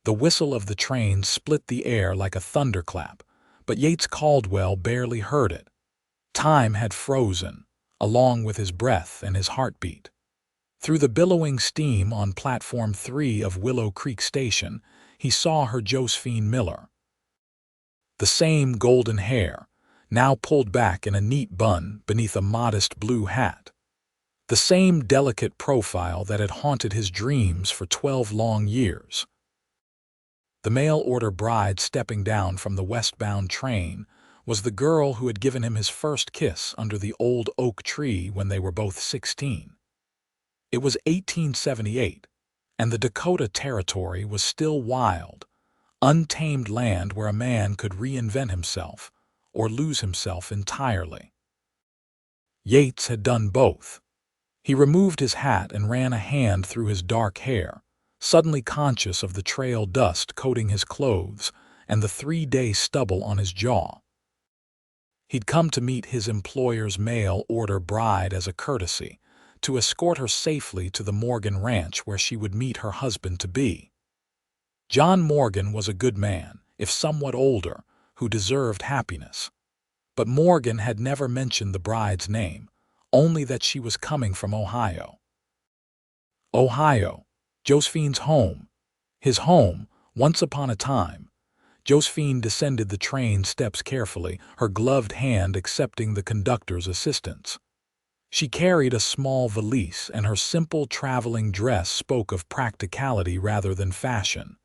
The whistle of the train split the air like a thunderclap, but Yates Caldwell barely heard it. Time had frozen, along with his breath and his heartbeat. Through the billowing steam on Platform 3 of Willow Creek Station, he saw her Josephine Miller. The same golden hair, now pulled back in a neat bun beneath a modest blue hat. The same delicate profile that had haunted his dreams for 12 long years. The mail-order bride stepping down from the westbound train was the girl who had given him his first kiss under the old oak tree when they were both 16. It was 1878, and the Dakota Territory was still wild, untamed land where a man could reinvent himself or lose himself entirely. Yates had done both. He removed his hat and ran a hand through his dark hair, suddenly conscious of the trail dust coating his clothes and the 3-day stubble on his jaw. He'd come to meet his employer's mail-order bride as a courtesy, to escort her safely to the Morgan Ranch where she would meet her husband-to-be. John Morgan was a good man, if somewhat older, who deserved happiness. But Morgan had never mentioned the bride's name, only that she was coming from Ohio. Ohio, Josephine's home. His home, once upon a time. Josephine descended the train steps carefully, her gloved hand accepting the conductor's assistance. She carried a small valise, and her simple traveling dress spoke of practicality rather than fashion.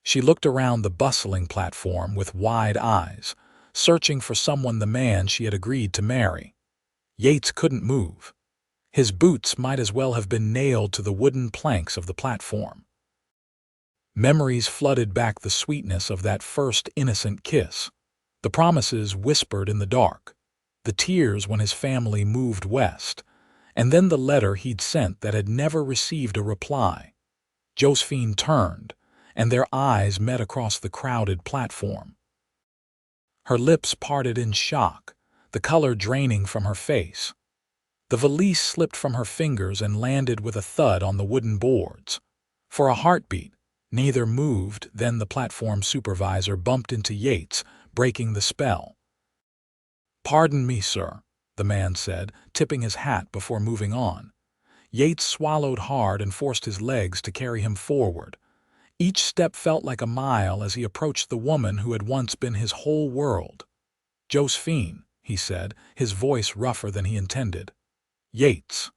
She looked around the bustling platform with wide eyes, searching for someone, the man she had agreed to marry. Yates couldn't move. His boots might as well have been nailed to the wooden planks of the platform. Memories flooded back the sweetness of that first innocent kiss, the promises whispered in the dark, the tears when his family moved west, and then the letter he'd sent that had never received a reply. Josephine turned, and their eyes met across the crowded platform. Her lips parted in shock, the color draining from her face. The valise slipped from her fingers and landed with a thud on the wooden boards. For a heartbeat, neither moved. Then the platform supervisor bumped into Yates, breaking the spell. "Pardon me, sir," the man said, tipping his hat before moving on. Yates swallowed hard and forced his legs to carry him forward. Each step felt like a mile as he approached the woman who had once been his whole world. "Josephine," he said, his voice rougher than he intended. "Yates."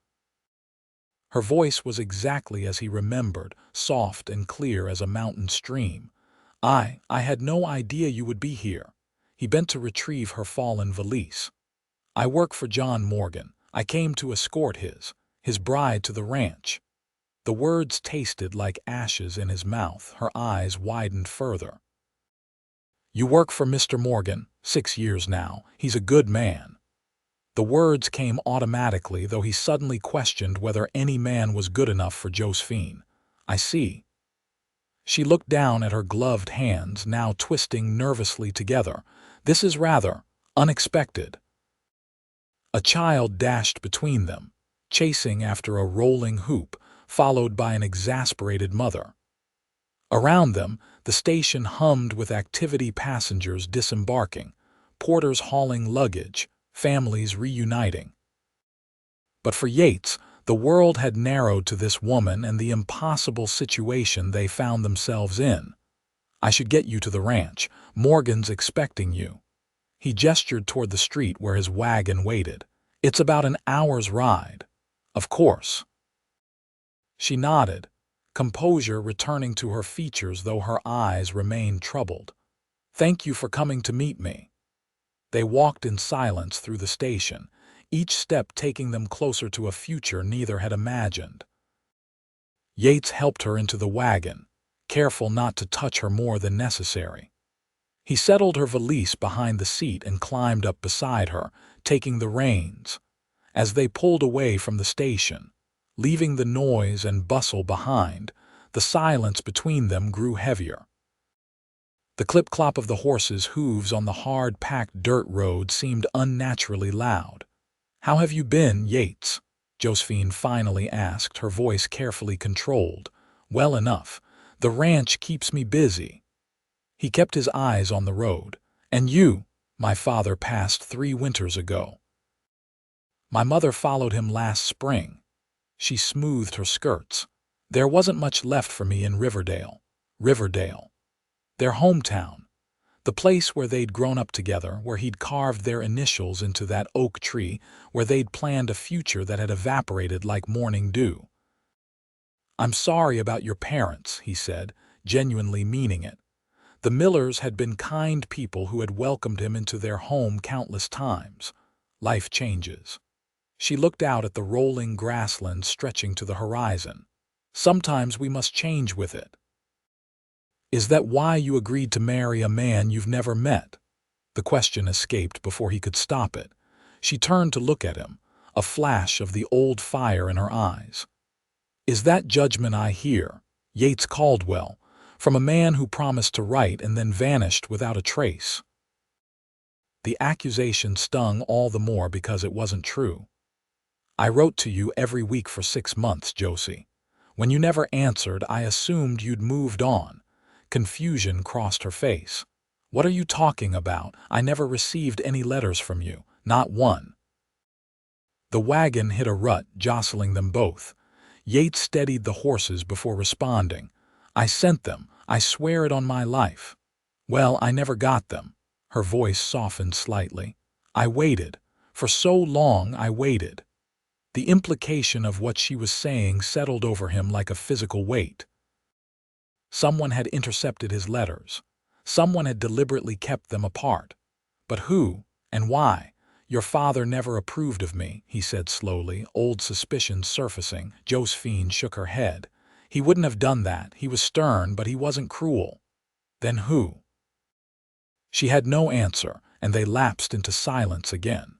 Her voice was exactly as he remembered, soft and clear as a mountain stream. I had no idea you would be here." He bent to retrieve her fallen valise. "I work for John Morgan. I came to escort his bride to the ranch." The words tasted like ashes in his mouth. Her eyes widened further. "You work for Mr. Morgan, 6 years now. He's a good man." The words came automatically, though he suddenly questioned whether any man was good enough for Josephine. "I see." She looked down at her gloved hands, now twisting nervously together. "This is rather unexpected." A child dashed between them, chasing after a rolling hoop, followed by an exasperated mother. Around them, the station hummed with activity, passengers disembarking, porters hauling luggage, families reuniting. But for Yates, the world had narrowed to this woman and the impossible situation they found themselves in. "I should get you to the ranch. Morgan's expecting you." He gestured toward the street where his wagon waited. "It's about an hour's ride." "Of course." She nodded, composure returning to her features though her eyes remained troubled. "Thank you for coming to meet me." They walked in silence through the station, each step taking them closer to a future neither had imagined. Yates helped her into the wagon, careful not to touch her more than necessary. He settled her valise behind the seat and climbed up beside her, taking the reins. As they pulled away from the station, leaving the noise and bustle behind, the silence between them grew heavier. The clip-clop of the horses' hooves on the hard-packed dirt road seemed unnaturally loud. "How have you been, Yates?" Josephine finally asked, her voice carefully controlled. "Well enough," The ranch keeps me busy." He kept his eyes on the road. "And you?" "My father passed 3 winters ago. My mother followed him last spring." She smoothed her skirts. "There wasn't much left for me in Riverdale." Riverdale. Their hometown. The place where they'd grown up together, where he'd carved their initials into that oak tree, where they'd planned a future that had evaporated like morning dew. "I'm sorry about your parents," he said, genuinely meaning it. The Millers had been kind people who had welcomed him into their home countless times. Life changes. She looked out at the rolling grassland stretching to the horizon. "Sometimes we must change with it." "Is that why you agreed to marry a man you've never met?" The question escaped before he could stop it. She turned to look at him, a flash of the old fire in her eyes. "Is that judgment I hear, Yates Caldwell, from a man who promised to write and then vanished without a trace?" The accusation stung all the more because it wasn't true. "I wrote to you every week for 6 months, Josie. When you never answered, I assumed you'd moved on." Confusion crossed her face. "What are you talking about? I never received any letters from you, not one." The wagon hit a rut, jostling them both. Yates steadied the horses before responding. "I sent them. I swear it on my life." "Well, I never got them." Her voice softened slightly. "I waited. For so long I waited." The implication of what she was saying settled over him like a physical weight. Someone had intercepted his letters. Someone had deliberately kept them apart. But who and why? "Your father never approved of me," he said slowly, old suspicions surfacing. Josephine shook her head. "He wouldn't have done that. He was stern, but he wasn't cruel." "Then who?" She had no answer, and they lapsed into silence again.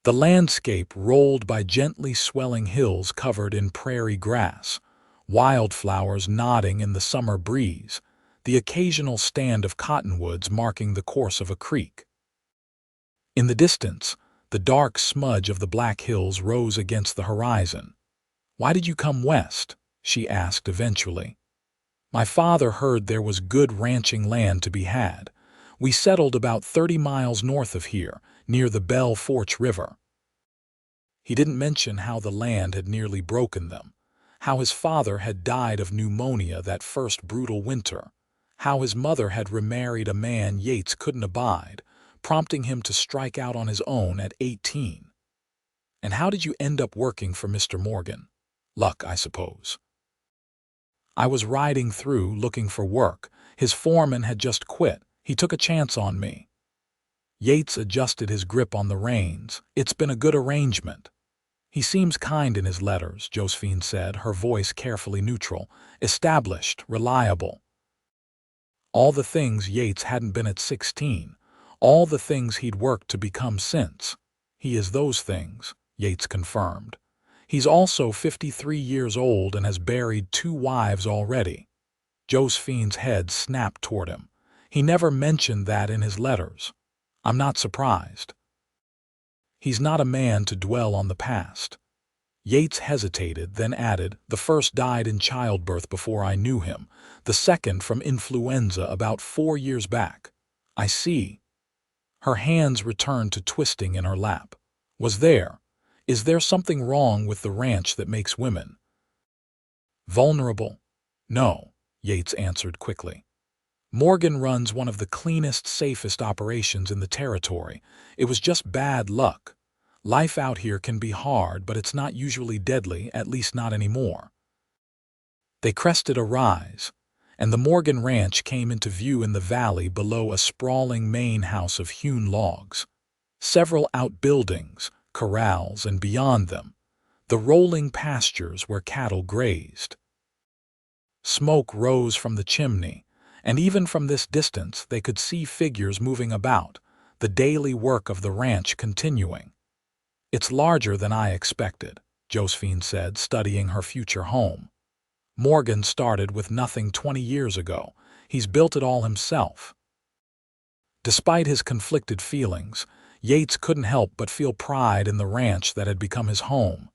The landscape rolled by gently swelling hills covered in prairie grass, wildflowers nodding in the summer breeze, the occasional stand of cottonwoods marking the course of a creek. In the distance, the dark smudge of the Black Hills rose against the horizon. "Why did you come west?" she asked eventually. "My father heard there was good ranching land to be had. We settled about 30 miles north of here, near the Belle Fourche River." He didn't mention how the land had nearly broken them, how his father had died of pneumonia that first brutal winter, how his mother had remarried a man Yates couldn't abide, prompting him to strike out on his own at 18. "And how did you end up working for Mr. Morgan?" "Luck, I suppose." "I was riding through looking for work. His foreman had just quit. He took a chance on me." Yates adjusted his grip on the reins. "It's been a good arrangement." "He seems kind in his letters," Josephine said, her voice carefully neutral. "Established, reliable." All the things Yates hadn't been at 16. All the things he'd worked to become since. "He is those things," Yates confirmed. "He's also 53 years old and has buried 2 wives already." Josephine's head snapped toward him. "He never mentioned that in his letters." "I'm not surprised." "He's not a man to dwell on the past." Yates hesitated, then added, "The first died in childbirth before I knew him, the second from influenza about 4 years back." "I see." Her hands returned to twisting in her lap. Is there something wrong with the ranch that makes women vulnerable?" "No," Yates answered quickly. "Morgan runs one of the cleanest, safest operations in the territory. It was just bad luck. Life out here can be hard, but it's not usually deadly, at least not anymore." They crested a rise, and the Morgan Ranch came into view in the valley below a sprawling main house of hewn logs. Several outbuildings, corrals, and beyond them, the rolling pastures where cattle grazed. Smoke rose from the chimney, and even from this distance they could see figures moving about, the daily work of the ranch continuing. "It's larger than I expected," Josephine said, studying her future home. "Morgan started with nothing 20 years ago. He's built it all himself." Despite his conflicted feelings, Yates couldn't help but feel pride in the ranch that had become his home.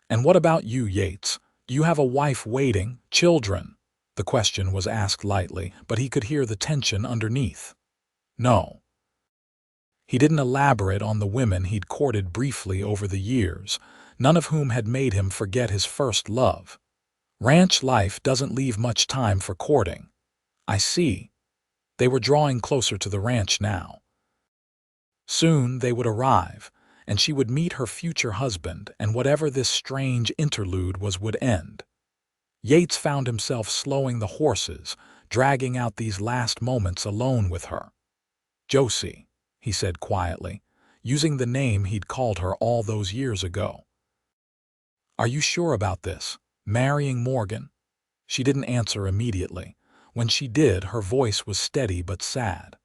"And what about you, Yates? Do you have a wife waiting, children?" The question was asked lightly, but he could hear the tension underneath. No. He didn't elaborate on the women he'd courted briefly over the years, none of whom had made him forget his first love. Ranch life doesn't leave much time for courting. I see. They were drawing closer to the ranch now. Soon they would arrive, and she would meet her future husband, and whatever this strange interlude was would end. Yates found himself slowing the horses, dragging out these last moments alone with her. "Josie," he said quietly, using the name he'd called her all those years ago. "Are you sure about this, marrying Morgan?" She didn't answer immediately. When she did, her voice was steady but sad.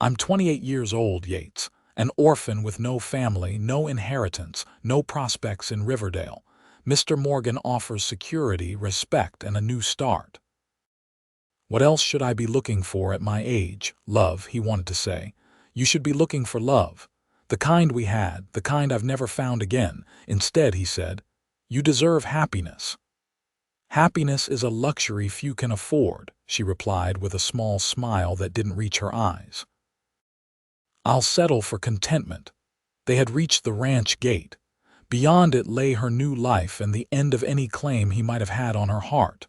"I'm 28 years old, Yates, an orphan with no family, no inheritance, no prospects in Riverdale. Mr. Morgan offers security, respect, and a new start." "What else should I be looking for at my age, love?" he wanted to say. "You should be looking for love. The kind we had, the kind I've never found again." Instead, he said, "You deserve happiness." "Happiness is a luxury few can afford," she replied with a small smile that didn't reach her eyes. "I'll settle for contentment." They had reached the ranch gate. Beyond it lay her new life and the end of any claim he might have had on her heart.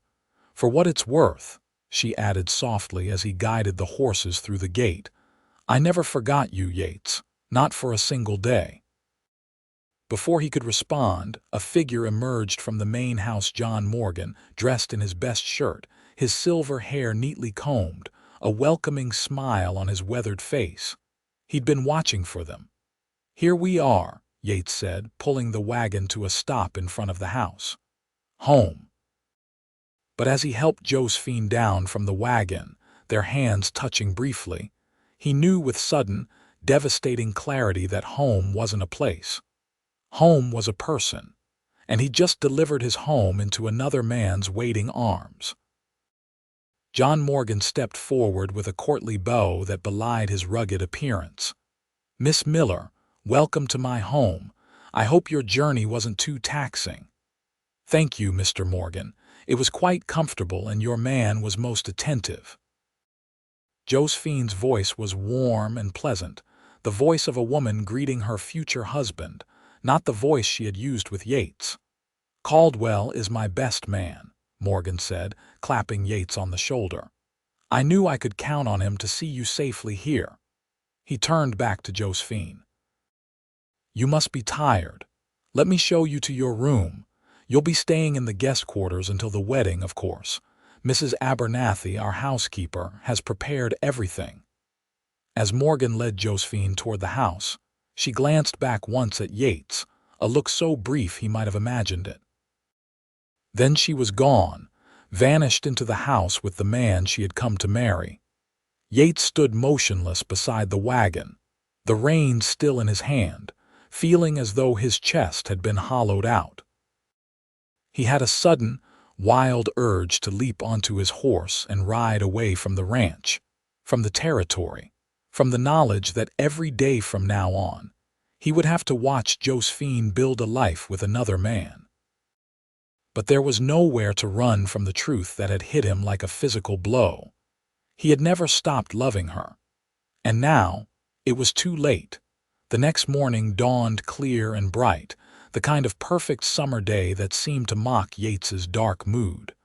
"For what it's worth," she added softly as he guided the horses through the gate, "I never forgot you, Yates, not for a single day." Before he could respond, a figure emerged from the main house. John Morgan, dressed in his best shirt, his silver hair neatly combed, a welcoming smile on his weathered face. He'd been watching for them. "Here we are," Yates said, pulling the wagon to a stop in front of the house. "Home." But as he helped Josephine down from the wagon, their hands touching briefly, he knew with sudden, devastating clarity that home wasn't a place. Home was a person, and he just delivered his home into another man's waiting arms. John Morgan stepped forward with a courtly bow that belied his rugged appearance. "Miss Miller, welcome to my home. I hope your journey wasn't too taxing." "Thank you, Mr. Morgan. It was quite comfortable, and your man was most attentive." Josephine's voice was warm and pleasant, the voice of a woman greeting her future husband, not the voice she had used with Yates. "Caldwell is my best man," Morgan said, clapping Yates on the shoulder. "I knew I could count on him to see you safely here." He turned back to Josephine. "You must be tired. Let me show you to your room. You'll be staying in the guest quarters until the wedding, of course. Mrs. Abernathy, our housekeeper, has prepared everything." As Morgan led Josephine toward the house, she glanced back once at Yates, a look so brief he might have imagined it. Then she was gone, vanished into the house with the man she had come to marry. Yates stood motionless beside the wagon, the reins still in his hand, feeling as though his chest had been hollowed out. He had a sudden, wild urge to leap onto his horse and ride away from the ranch, from the territory, from the knowledge that every day from now on, he would have to watch Josephine build a life with another man. But there was nowhere to run from the truth that had hit him like a physical blow. He had never stopped loving her. And now, it was too late. The next morning dawned clear and bright, the kind of perfect summer day that seemed to mock Yates's dark mood.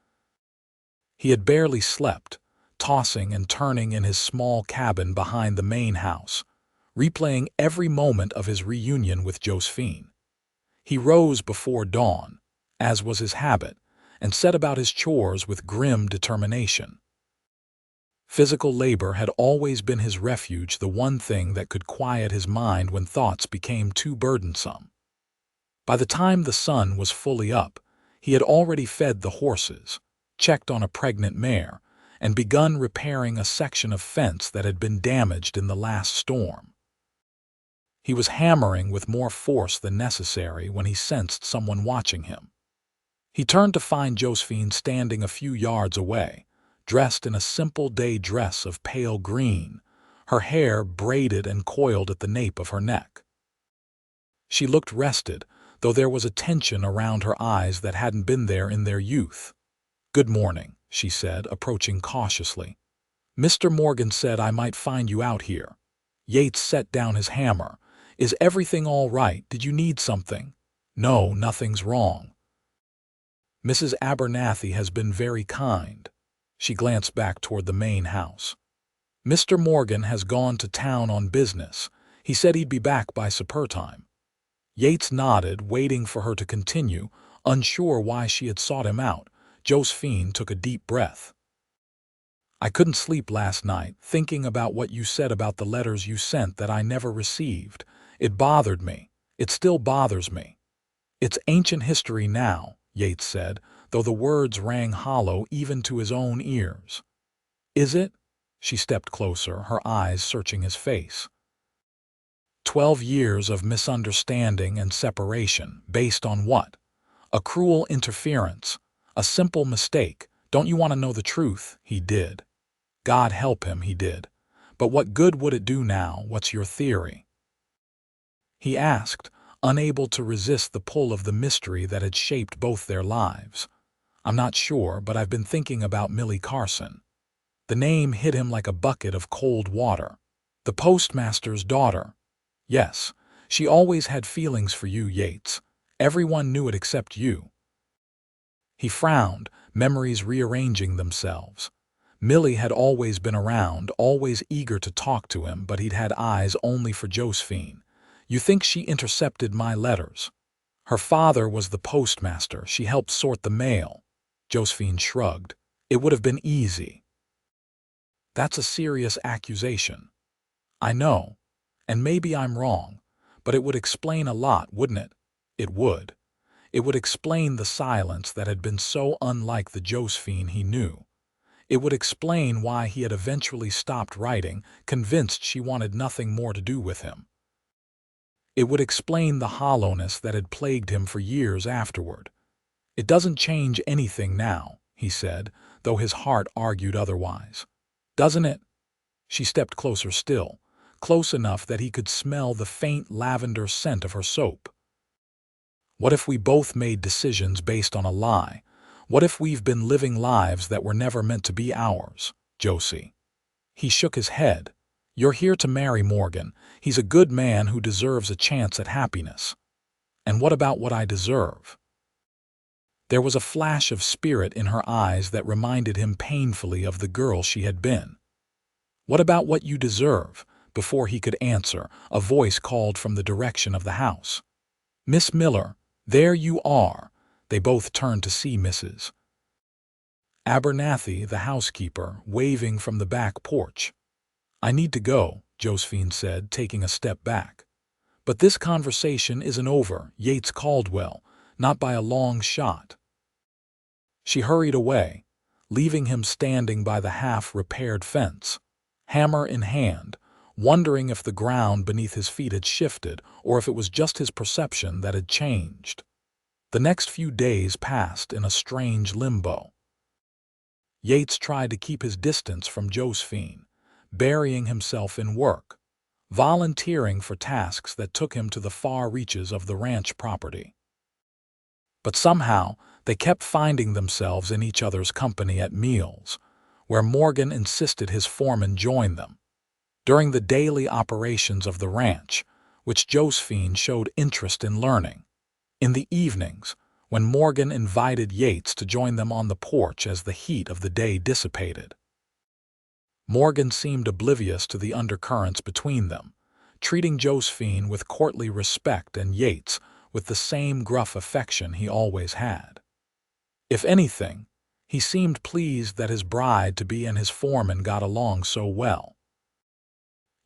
He had barely slept, tossing and turning in his small cabin behind the main house, replaying every moment of his reunion with Josephine. He rose before dawn, as was his habit, and set about his chores with grim determination. Physical labor had always been his refuge, the one thing that could quiet his mind when thoughts became too burdensome. By the time the sun was fully up, he had already fed the horses, checked on a pregnant mare, and begun repairing a section of fence that had been damaged in the last storm. He was hammering with more force than necessary when he sensed someone watching him. He turned to find Josephine standing a few yards away, dressed in a simple day dress of pale green, her hair braided and coiled at the nape of her neck. She looked rested, though there was a tension around her eyes that hadn't been there in their youth. "Good morning," she said, approaching cautiously. "Mr. Morgan said I might find you out here." Yates set down his hammer. "Is everything all right? Did you need something?" "No, nothing's wrong." "Mrs. Abernathy has been very kind." She glanced back toward the main house. "Mr. Morgan has gone to town on business. He said he'd be back by supper time." Yates nodded, waiting for her to continue, unsure why she had sought him out. Josephine took a deep breath. "I couldn't sleep last night, thinking about what you said about the letters you sent that I never received. It bothered me. It still bothers me." "It's ancient history now," Yates said, though the words rang hollow even to his own ears. "Is it?" She stepped closer, her eyes searching his face. 12 years of misunderstanding and separation, based on what? A cruel interference, a simple mistake. Don't you want to know the truth? He did. God help him, he did. But what good would it do now? What's your theory? He asked, unable to resist the pull of the mystery that had shaped both their lives. "I'm not sure, but I've been thinking about Millie Carson." The name hit him like a bucket of cold water. "The postmaster's daughter." "Yes, she always had feelings for you, Yates. Everyone knew it except you." He frowned, memories rearranging themselves. Millie had always been around, always eager to talk to him, but he'd had eyes only for Josephine. "You think she intercepted my letters?" "Her father was the postmaster. She helped sort the mail." Josephine shrugged. "It would have been easy." "That's a serious accusation." "I know. And maybe I'm wrong, but it would explain a lot, wouldn't it?" It would. It would explain the silence that had been so unlike the Josephine he knew. It would explain why he had eventually stopped writing, convinced she wanted nothing more to do with him. It would explain the hollowness that had plagued him for years afterward. "It doesn't change anything now," he said, though his heart argued otherwise. "Doesn't it?" She stepped closer still, close enough that he could smell the faint lavender scent of her soap. "What if we both made decisions based on a lie? What if we've been living lives that were never meant to be ours, Josie?" He shook his head. "You're here to marry Morgan. He's a good man who deserves a chance at happiness." "And what about what I deserve?" There was a flash of spirit in her eyes that reminded him painfully of the girl she had been. "What about what you deserve?" Before he could answer, a voice called from the direction of the house. "Miss Miller, there you are." They both turned to see Mrs. Abernathy, the housekeeper, waving from the back porch. "I need to go," Josephine said, taking a step back. "But this conversation isn't over, Yates Caldwell, not by a long shot." She hurried away, leaving him standing by the half-repaired fence, hammer in hand, wondering if the ground beneath his feet had shifted or if it was just his perception that had changed. The next few days passed in a strange limbo. Yates tried to keep his distance from Josephine, burying himself in work, volunteering for tasks that took him to the far reaches of the ranch property. But somehow, they kept finding themselves in each other's company at meals, where Morgan insisted his foreman join them. During the daily operations of the ranch, which Josephine showed interest in learning. In the evenings, when Morgan invited Yates to join them on the porch as the heat of the day dissipated. Morgan seemed oblivious to the undercurrents between them, treating Josephine with courtly respect and Yates with the same gruff affection he always had. If anything, he seemed pleased that his bride-to-be and his foreman got along so well.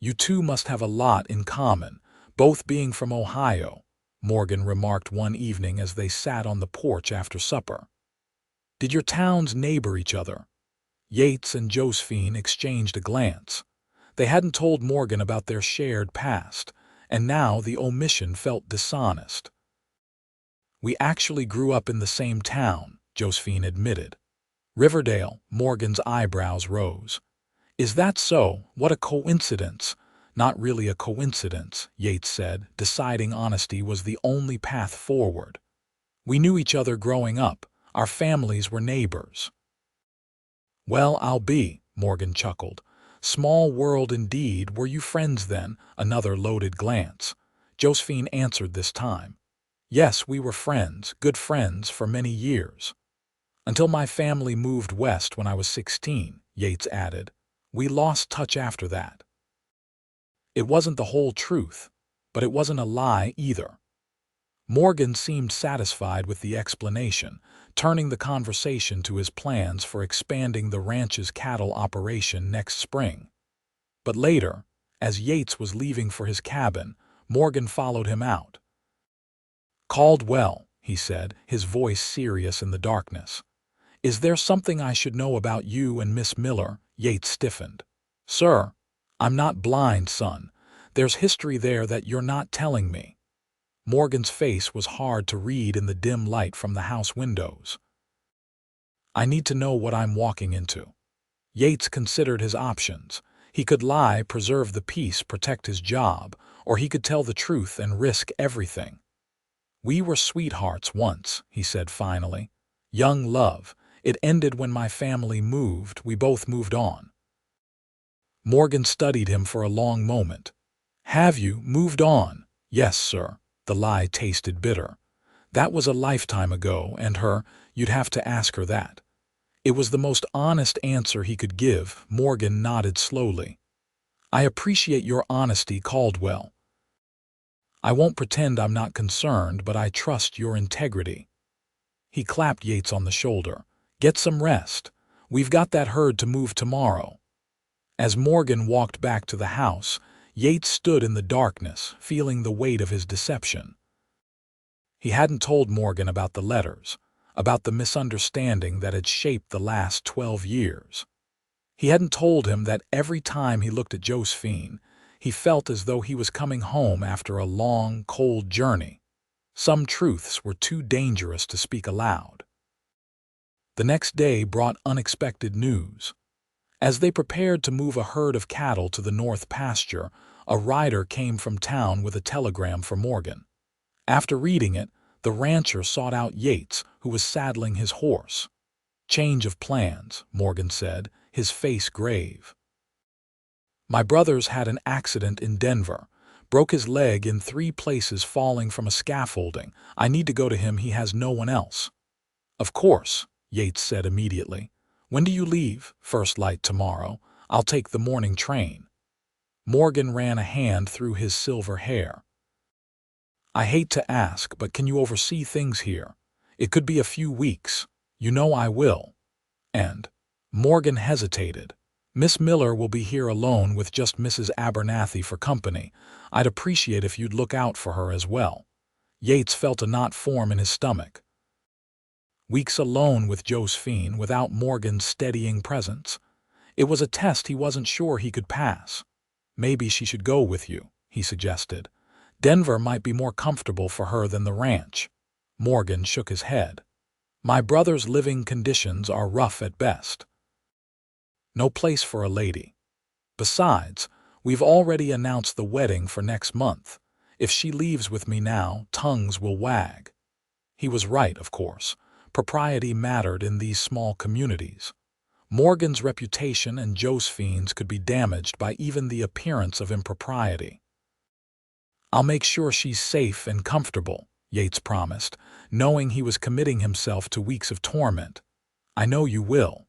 "You two must have a lot in common, both being from Ohio," Morgan remarked one evening as they sat on the porch after supper. "Did your towns neighbor each other?" Yates and Josephine exchanged a glance. They hadn't told Morgan about their shared past, and now the omission felt dishonest. "We actually grew up in the same town," Josephine admitted. "Riverdale," Morgan's eyebrows rose. "Is that so? What a coincidence." "Not really a coincidence," Yates said, deciding honesty was the only path forward. "We knew each other growing up. Our families were neighbors." Well, I'll be, Morgan chuckled. Small world indeed. Were you friends then? Another loaded glance. Josephine answered this time. Yes, we were friends, good friends, for many years. Until my family moved west when I was 16, Yates added. We lost touch after that. It wasn't the whole truth, but it wasn't a lie either. Morgan seemed satisfied with the explanation, turning the conversation to his plans for expanding the ranch's cattle operation next spring. But later, as Yates was leaving for his cabin, Morgan followed him out. "Caldwell," he said, his voice serious in the darkness. "Is there something I should know about you and Miss Miller?" Yates stiffened. "Sir, I'm not blind, son. There's history there that you're not telling me." Morgan's face was hard to read in the dim light from the house windows. "I need to know what I'm walking into." Yates considered his options. He could lie, preserve the peace, protect his job, or he could tell the truth and risk everything. "We were sweethearts once," he said finally. "Young love. It ended when my family moved. We both moved on." Morgan studied him for a long moment. "Have you moved on?" "Yes, sir." The lie tasted bitter. "That was a lifetime ago, and you'd have to ask her that." It was the most honest answer he could give. Morgan nodded slowly. "I appreciate your honesty, Caldwell. I won't pretend I'm not concerned, but I trust your integrity." He clapped Yates on the shoulder. "Get some rest. We've got that herd to move tomorrow." As Morgan walked back to the house, Yates stood in the darkness, feeling the weight of his deception. He hadn't told Morgan about the letters, about the misunderstanding that had shaped the last 12 years. He hadn't told him that every time he looked at Josephine, he felt as though he was coming home after a long, cold journey. Some truths were too dangerous to speak aloud. The next day brought unexpected news. As they prepared to move a herd of cattle to the north pasture, a rider came from town with a telegram for Morgan. After reading it, the rancher sought out Yates, who was saddling his horse. "Change of plans," Morgan said, his face grave. "My brother's had an accident in Denver. Broke his leg in 3 places falling from a scaffolding. I need to go to him. He has no one else." "Of course," Yates said immediately. "When do you leave?" "First light tomorrow. I'll take the morning train." Morgan ran a hand through his silver hair. "I hate to ask, but can you oversee things here? It could be a few weeks. You know I will." And Morgan hesitated. "Miss Miller will be here alone with just Mrs. Abernathy for company. I'd appreciate if you'd look out for her as well." Yates felt a knot form in his stomach. Weeks alone with Josephine without Morgan's steadying presence. It was a test he wasn't sure he could pass. "Maybe she should go with you," he suggested. "Denver might be more comfortable for her than the ranch." Morgan shook his head. "My brother's living conditions are rough at best. No place for a lady. Besides, we've already announced the wedding for next month. If she leaves with me now, tongues will wag." He was right, of course. Propriety mattered in these small communities. Morgan's reputation and Josephine's could be damaged by even the appearance of impropriety. "I'll make sure she's safe and comfortable," Yates promised, knowing he was committing himself to weeks of torment. "I know you will."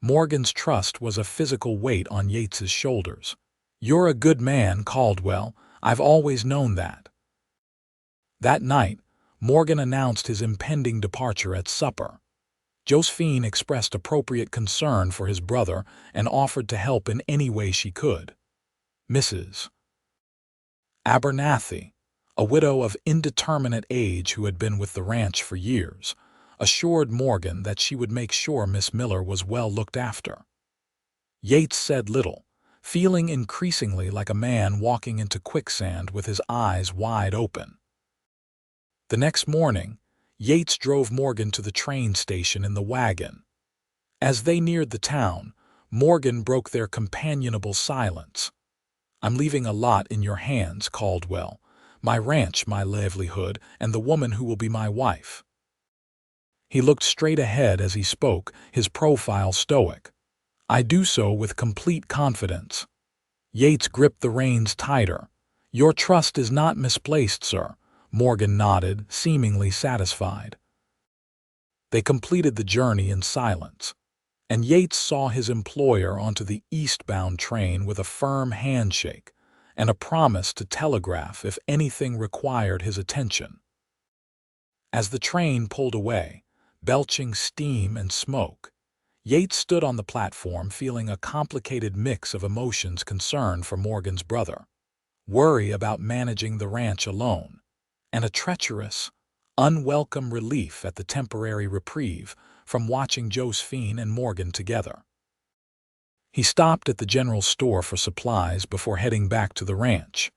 Morgan's trust was a physical weight on Yates's shoulders. "You're a good man, Caldwell. I've always known that." That night, Morgan announced his impending departure at supper. Josephine expressed appropriate concern for his brother and offered to help in any way she could. Mrs. Abernathy, a widow of indeterminate age who had been with the ranch for years, assured Morgan that she would make sure Miss Miller was well looked after. Yates said little, feeling increasingly like a man walking into quicksand with his eyes wide open. The next morning, Yates drove Morgan to the train station in the wagon. As they neared the town, Morgan broke their companionable silence. "I'm leaving a lot in your hands, Caldwell. My ranch, my livelihood, and the woman who will be my wife." He looked straight ahead as he spoke, his profile stoic. I do so with complete confidence. Yates gripped the reins tighter. Your trust is not misplaced, sir. Morgan nodded, seemingly satisfied. They completed the journey in silence, and Yates saw his employer onto the eastbound train with a firm handshake and a promise to telegraph if anything required his attention. As the train pulled away, belching steam and smoke, Yates stood on the platform feeling a complicated mix of emotions: concern for Morgan's brother, worry about managing the ranch alone, and a treacherous, unwelcome relief at the temporary reprieve from watching Josephine and Morgan together. He stopped at the general store for supplies before heading back to the ranch.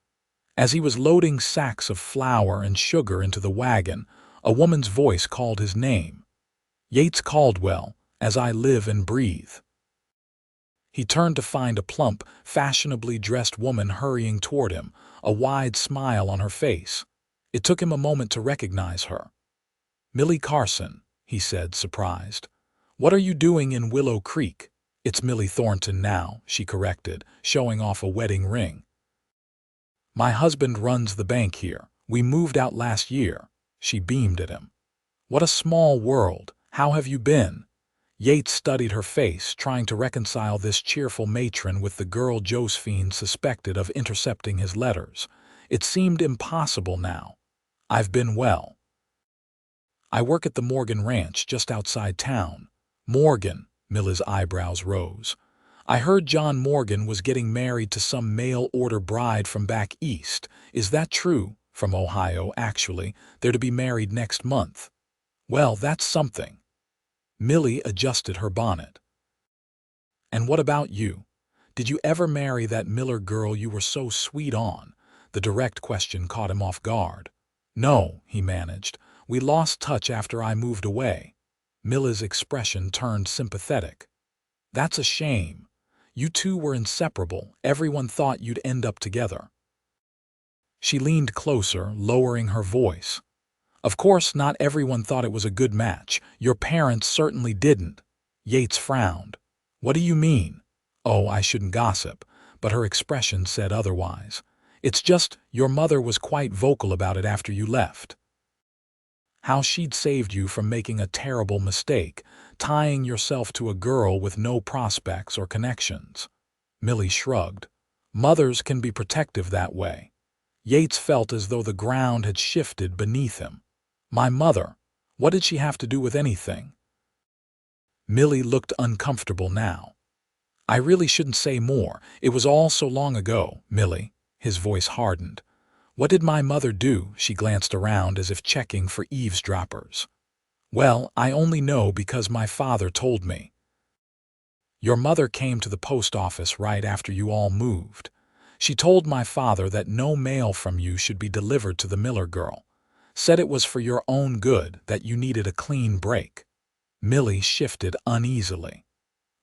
As he was loading sacks of flour and sugar into the wagon, a woman's voice called his name. Yates Caldwell, as I live and breathe. He turned to find a plump, fashionably dressed woman hurrying toward him, a wide smile on her face. It took him a moment to recognize her. Millie Carson, he said, surprised. What are you doing in Willow Creek? It's Millie Thornton now, she corrected, showing off a wedding ring. My husband runs the bank here. We moved out last year. She beamed at him. What a small world. How have you been? Yates studied her face, trying to reconcile this cheerful matron with the girl Josephine suspected of intercepting his letters. It seemed impossible now. I've been well. I work at the Morgan Ranch just outside town. Morgan, Millie's eyebrows rose. I heard John Morgan was getting married to some mail-order bride from back east. Is that true? From Ohio, actually. They're to be married next month. Well, that's something. Millie adjusted her bonnet. And what about you? Did you ever marry that Miller girl you were so sweet on? The direct question caught him off guard. No, he managed. We lost touch after I moved away. Millie's expression turned sympathetic. That's a shame. You two were inseparable. Everyone thought you'd end up together. She leaned closer, lowering her voice. Of course, not everyone thought it was a good match. Your parents certainly didn't. Yates frowned. What do you mean? Oh, I shouldn't gossip, but her expression said otherwise. It's just, your mother was quite vocal about it after you left. How she'd saved you from making a terrible mistake, tying yourself to a girl with no prospects or connections. Millie shrugged. Mothers can be protective that way. Yates felt as though the ground had shifted beneath him. My mother, what did she have to do with anything? Millie looked uncomfortable now. I really shouldn't say more. It was all so long ago, Millie. His voice hardened. What did my mother do? She glanced around as if checking for eavesdroppers. Well, I only know because my father told me. Your mother came to the post office right after you all moved. She told my father that no mail from you should be delivered to the Miller girl. Said it was for your own good, that you needed a clean break. Millie shifted uneasily.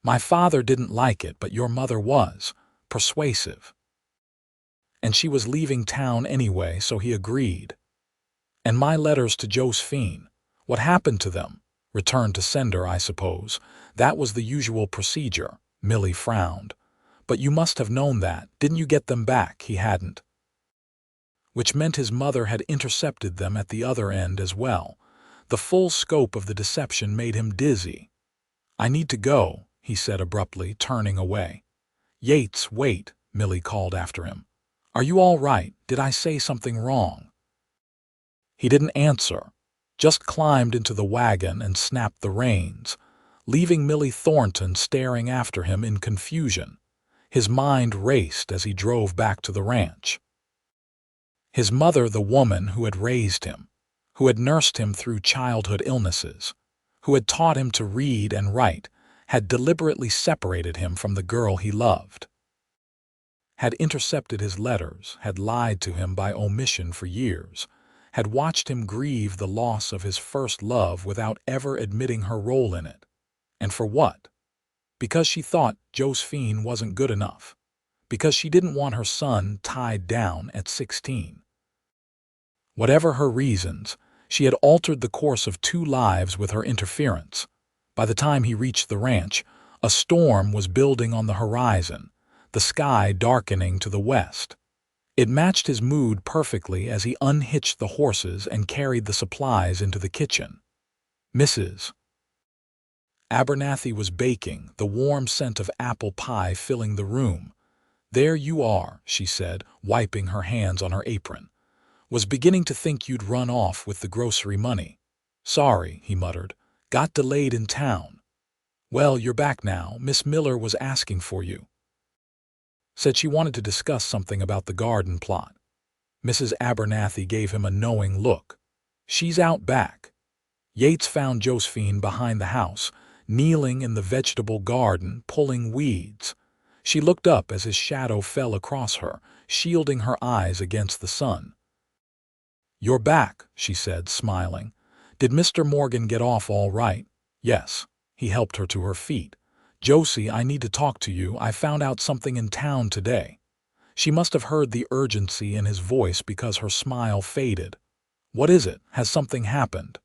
My father didn't like it, but your mother was persuasive. And she was leaving town anyway, so he agreed. And my letters to Josephine, what happened to them? Returned to sender, I suppose. That was the usual procedure. Millie frowned. But you must have known that. Didn't you get them back? He hadn't. Which meant his mother had intercepted them at the other end as well. The full scope of the deception made him dizzy. I need to go, he said abruptly, turning away. Yates, wait, Millie called after him. Are you all right? Did I say something wrong? He didn't answer, just climbed into the wagon and snapped the reins, leaving Millie Thornton staring after him in confusion. His mind raced as he drove back to the ranch. His mother, the woman who had raised him, who had nursed him through childhood illnesses, who had taught him to read and write, had deliberately separated him from the girl he loved, had intercepted his letters, had lied to him by omission for years, had watched him grieve the loss of his first love without ever admitting her role in it. And for what? Because she thought Josephine wasn't good enough. Because she didn't want her son tied down at 16. Whatever her reasons, she had altered the course of 2 lives with her interference. By the time he reached the ranch, A storm was building on the horizon, the sky darkening to the west. It matched his mood perfectly as he unhitched the horses and carried the supplies into the kitchen. Mrs. Abernathy was baking, the warm scent of apple pie filling the room. "There you are," she said, wiping her hands on her apron. "Was beginning to think you'd run off with the grocery money." "Sorry," he muttered. "Got delayed in town." "Well, you're back now. Miss Miller was asking for you. Said she wanted to discuss something about the garden plot." Mrs. Abernathy gave him a knowing look. "She's out back." Yates found Josephine behind the house, kneeling in the vegetable garden, pulling weeds. She looked up as his shadow fell across her, shielding her eyes against the sun. "You're back," she said, smiling. "Did Mr. Morgan get off all right?" "Yes." He helped her to her feet. "Josie, I need to talk to you. I found out something in town today." She must have heard the urgency in his voice because her smile faded. "What is it? Has something happened?"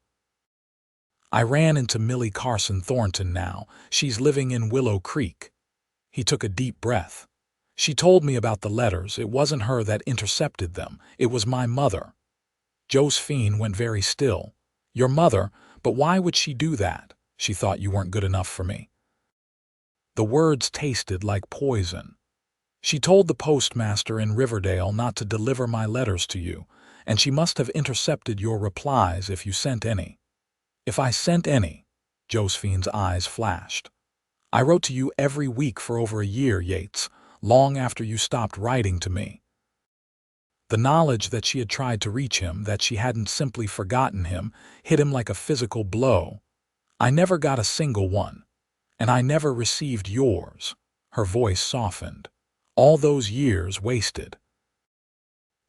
"I ran into Millie Carson Thornton now. She's living in Willow Creek." He took a deep breath. "She told me about the letters. It wasn't her that intercepted them. It was my mother." Josephine went very still. "Your mother? But why would she do that? She thought you weren't good enough for me." The words tasted like poison. "She told the postmaster in Riverdale not to deliver my letters to you, and she must have intercepted your replies if you sent any." "If I sent any?" Josephine's eyes flashed. "I wrote to you every week for over a year, Yates, long after you stopped writing to me." The knowledge that she had tried to reach him, that she hadn't simply forgotten him, hit him like a physical blow. "I never got a single one. And I never received yours." Her voice softened. "All those years wasted."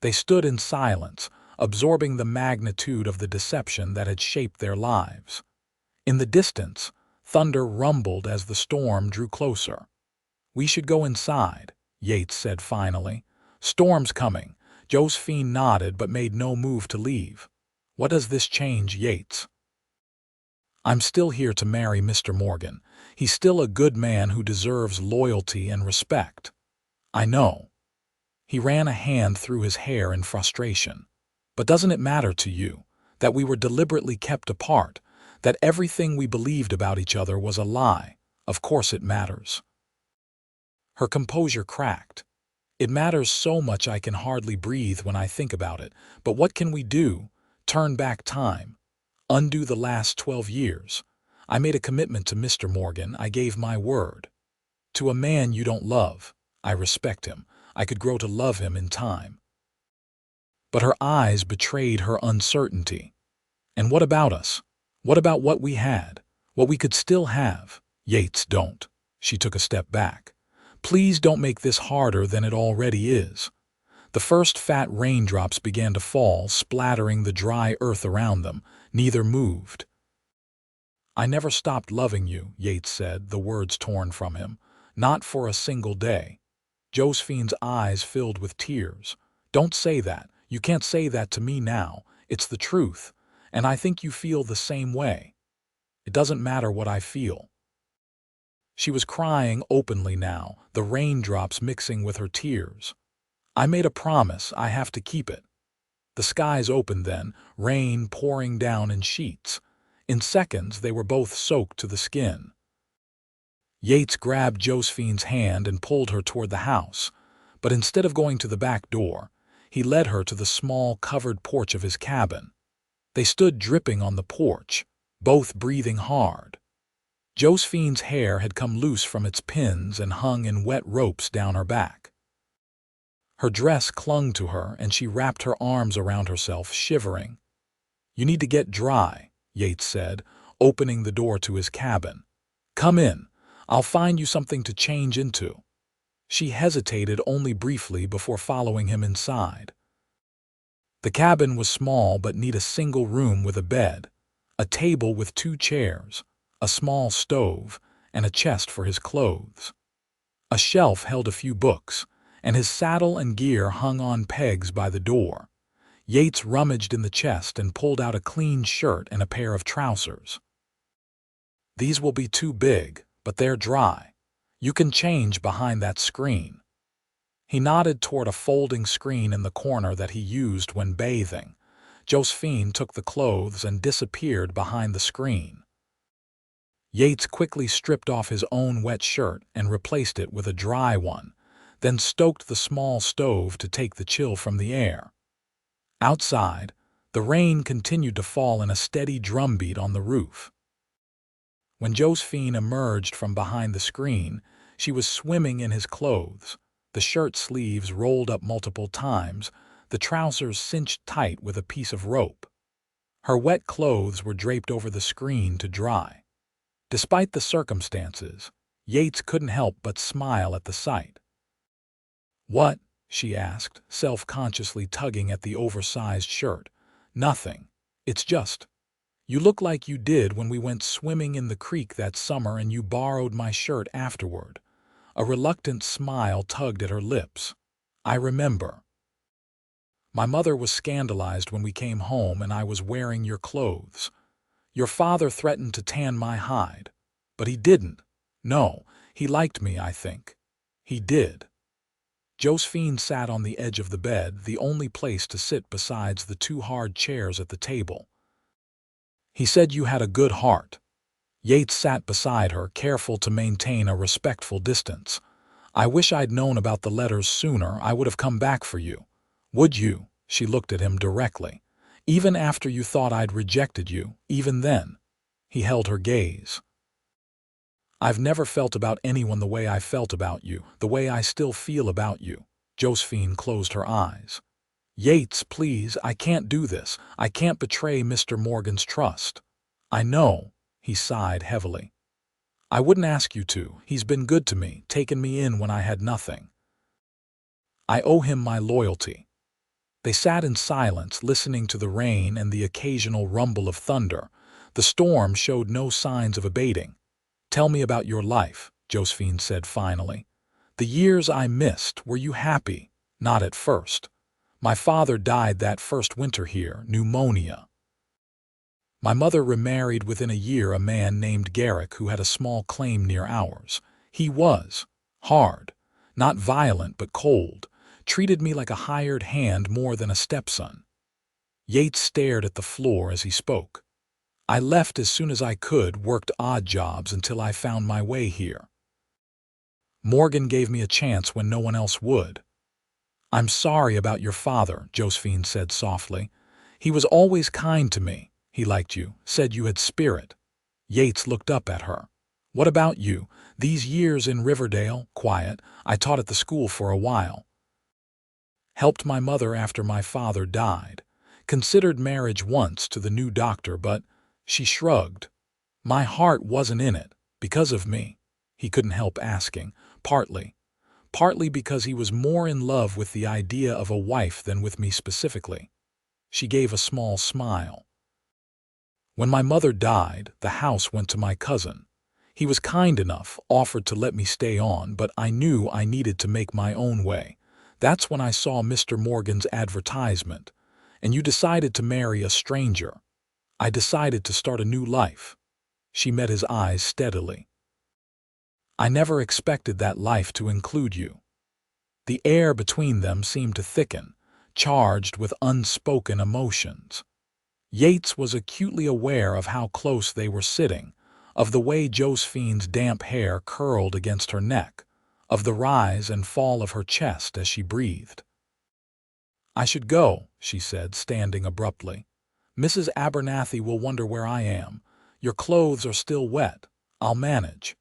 They stood in silence, absorbing the magnitude of the deception that had shaped their lives. In the distance, thunder rumbled as the storm drew closer. "We should go inside," Yates said finally. "Storm's coming." Josephine nodded but made no move to leave. "What does this change, Yates?" "I'm still here to marry Mr. Morgan. He's still a good man who deserves loyalty and respect." "I know." He ran a hand through his hair in frustration. "But doesn't it matter to you that we were deliberately kept apart, that everything we believed about each other was a lie?" "Of course it matters." Her composure cracked. "It matters so much I can hardly breathe when I think about it. But what can we do? Turn back time? Undo the last 12 years? I made a commitment to Mr. Morgan. I gave my word. To a man you don't love. I respect him. I could grow to love him in time." But her eyes betrayed her uncertainty. "And what about us? What about what we had? What we could still have?" "Yates, don't." She took a step back. "Please don't make this harder than it already is." The first fat raindrops began to fall, splattering the dry earth around them. Neither moved. "I never stopped loving you," Yates said, the words torn from him. "Not for a single day." Josephine's eyes filled with tears. "Don't say that. You can't say that to me now. It's the truth. And I think you feel the same way." "It doesn't matter what I feel." She was crying openly now, the raindrops mixing with her tears. "I made a promise. I have to keep it." The skies opened then, rain pouring down in sheets. In seconds, they were both soaked to the skin. Yates grabbed Josephine's hand and pulled her toward the house, but instead of going to the back door, he led her to the small covered porch of his cabin. They stood dripping on the porch, both breathing hard. Josephine's hair had come loose from its pins and hung in wet ropes down her back. Her dress clung to her, and she wrapped her arms around herself, shivering. "You need to get dry," Yates said, opening the door to his cabin. "Come in. I'll find you something to change into." She hesitated only briefly before following him inside. The cabin was small but neat, a single room with a bed, a table with 2 chairs, a small stove, and a chest for his clothes. A shelf held a few books, and his saddle and gear hung on pegs by the door. Yates rummaged in the chest and pulled out a clean shirt and a pair of trousers. "These will be too big, but they're dry. You can change behind that screen." He nodded toward a folding screen in the corner that he used when bathing. Josephine took the clothes and disappeared behind the screen. Yates quickly stripped off his own wet shirt and replaced it with a dry one, then stoked the small stove to take the chill from the air. Outside, the rain continued to fall in a steady drumbeat on the roof. When Josephine emerged from behind the screen, she was swimming in his clothes, the shirt sleeves rolled up multiple times, the trousers cinched tight with a piece of rope. Her wet clothes were draped over the screen to dry. Despite the circumstances, Yates couldn't help but smile at the sight. "What?" she asked, self-consciously tugging at the oversized shirt. "Nothing. It's just, you look like you did when we went swimming in the creek that summer and you borrowed my shirt afterward." A reluctant smile tugged at her lips. "I remember. My mother was scandalized when we came home and I was wearing your clothes. Your father threatened to tan my hide, but he didn't. No, he liked me, I think. He did." Josephine sat on the edge of the bed, the only place to sit besides the two hard chairs at the table. "He said you had a good heart." Yates sat beside her, careful to maintain a respectful distance. "I wish I'd known about the letters sooner. I would have come back for you." "Would you?" She looked at him directly. "Even after you thought I'd rejected you, even then?" He held her gaze. "I've never felt about anyone the way I felt about you, the way I still feel about you." Josephine closed her eyes. "Yates, please, I can't do this. I can't betray Mr. Morgan's trust." "I know," he sighed heavily. "I wouldn't ask you to. He's been good to me, taken me in when I had nothing. I owe him my loyalty." They sat in silence, listening to the rain and the occasional rumble of thunder. The storm showed no signs of abating. "Tell me about your life," Josephine said finally. "The years I missed, were you happy?" "Not at first. My father died that first winter here, pneumonia. My mother remarried within a year a man named Garrick who had a small claim near ours. He was hard, not violent but cold, treated me like a hired hand more than a stepson." Yates stared at the floor as he spoke. "I left as soon as I could, worked odd jobs until I found my way here. Morgan gave me a chance when no one else would." "I'm sorry about your father," Josephine said softly. "He was always kind to me. He liked you, said you had spirit." Yates looked up at her. "What about you? These years in Riverdale, quiet. I taught at the school for a while. Helped my mother after my father died. Considered marriage once to the new doctor, but..." She shrugged. "My heart wasn't in it, because of me." He couldn't help asking. Partly because he was more in love with the idea of a wife than with me specifically." She gave a small smile. "When my mother died, the house went to my cousin. He was kind enough, offered to let me stay on, but I knew I needed to make my own way. That's when I saw Mr. Morgan's advertisement. And you decided to marry a stranger. I decided to start a new life." She met his eyes steadily. "I never expected that life to include you." The air between them seemed to thicken, charged with unspoken emotions. Yates was acutely aware of how close they were sitting, of the way Josephine's damp hair curled against her neck, of the rise and fall of her chest as she breathed. "I should go," she said, standing abruptly. "Mrs. Abernathy will wonder where I am. Your clothes are still wet. I'll manage."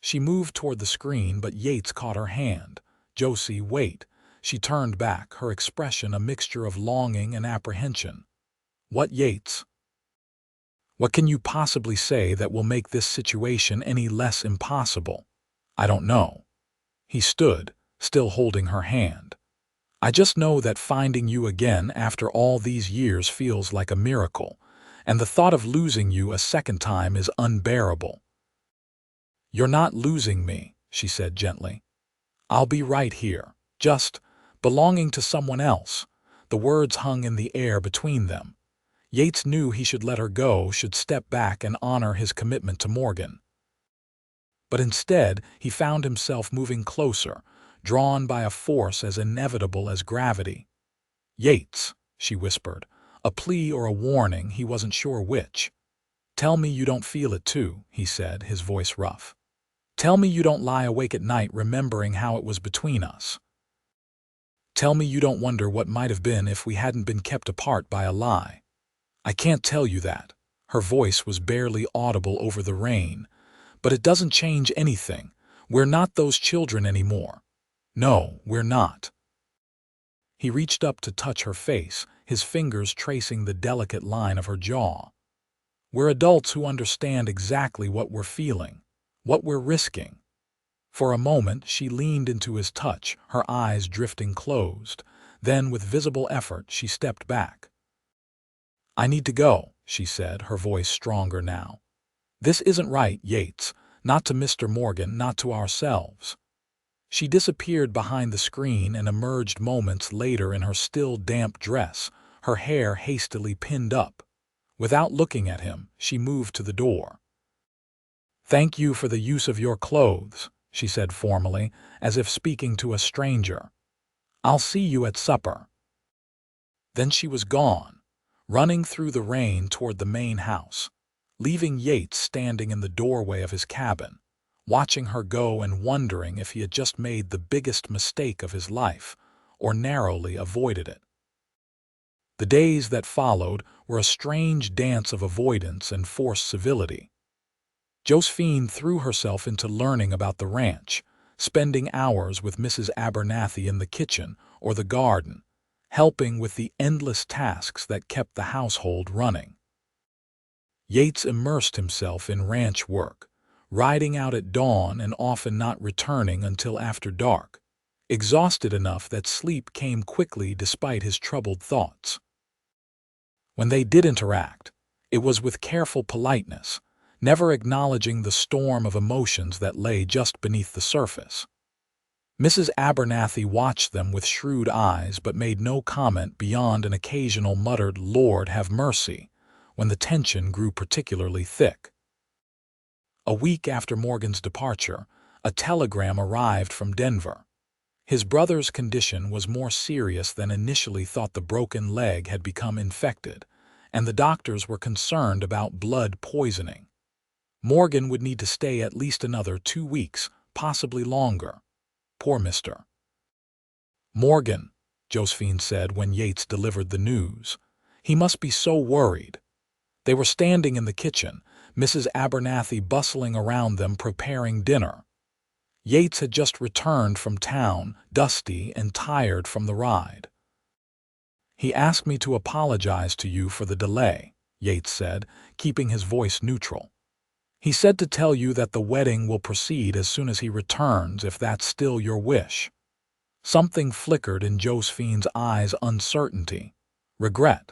She moved toward the screen, but Yates caught her hand. "Josie, wait." She turned back, her expression a mixture of longing and apprehension. "What, Yates? What can you possibly say that will make this situation any less impossible?" "I don't know." He stood, still holding her hand. "I just know that finding you again after all these years feels like a miracle, and the thought of losing you a second time is unbearable." "You're not losing me," she said gently. "I'll be right here, just belonging to someone else." The words hung in the air between them. Yates knew he should let her go, should step back and honor his commitment to Morgan. But instead, he found himself moving closer, drawn by a force as inevitable as gravity. "Yates," she whispered, a plea or a warning, he wasn't sure which. "Tell me you don't feel it too," he said, his voice rough. "Tell me you don't lie awake at night remembering how it was between us. Tell me you don't wonder what might have been if we hadn't been kept apart by a lie." "I can't tell you that." Her voice was barely audible over the rain. "But it doesn't change anything. We're not those children anymore. No, we're not." He reached up to touch her face, his fingers tracing the delicate line of her jaw. "We're adults who understand exactly what we're feeling, what we're risking." For a moment, she leaned into his touch, her eyes drifting closed. Then, with visible effort, she stepped back. "I need to go," she said, her voice stronger now. "This isn't right, Yates. Not to Mr. Morgan, not to ourselves." She disappeared behind the screen and emerged moments later in her still damp dress, her hair hastily pinned up. Without looking at him, she moved to the door. "Thank you for the use of your clothes," she said formally, as if speaking to a stranger. "I'll see you at supper." Then she was gone, running through the rain toward the main house, leaving Yates standing in the doorway of his cabin, watching her go and wondering if he had just made the biggest mistake of his life, or narrowly avoided it. The days that followed were a strange dance of avoidance and forced civility. Josephine threw herself into learning about the ranch, spending hours with Mrs. Abernathy in the kitchen or the garden, helping with the endless tasks that kept the household running. Yates immersed himself in ranch work, riding out at dawn and often not returning until after dark, exhausted enough that sleep came quickly despite his troubled thoughts. When they did interact, it was with careful politeness, never acknowledging the storm of emotions that lay just beneath the surface. Mrs. Abernathy watched them with shrewd eyes but made no comment beyond an occasional muttered "Lord have mercy," when the tension grew particularly thick. A week after Morgan's departure, a telegram arrived from Denver. His brother's condition was more serious than initially thought. The broken leg had become infected, and the doctors were concerned about blood poisoning. Morgan would need to stay at least another 2 weeks, possibly longer. Poor Mr. Morgan, Josephine said when Yates delivered the news. He must be so worried. They were standing in the kitchen, Mrs. Abernathy bustling around them preparing dinner. Yates had just returned from town, dusty and tired from the ride. "He asked me to apologize to you for the delay," Yates said, keeping his voice neutral. "He said to tell you that the wedding will proceed as soon as he returns, if that's still your wish." Something flickered in Josephine's eyes, uncertainty, regret,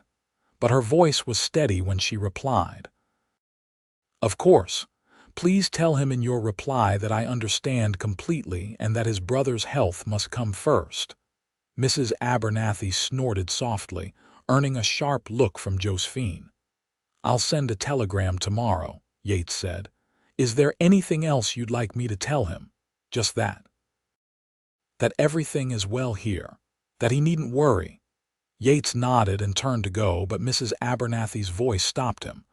but her voice was steady when she replied. "Of course. Please tell him in your reply that I understand completely and that his brother's health must come first." Mrs. Abernathy snorted softly, earning a sharp look from Josephine. "I'll send a telegram tomorrow," Yates said. "Is there anything else you'd like me to tell him?" "Just that. That everything is well here. That he needn't worry." Yates nodded and turned to go, but Mrs. Abernathy's voice stopped him.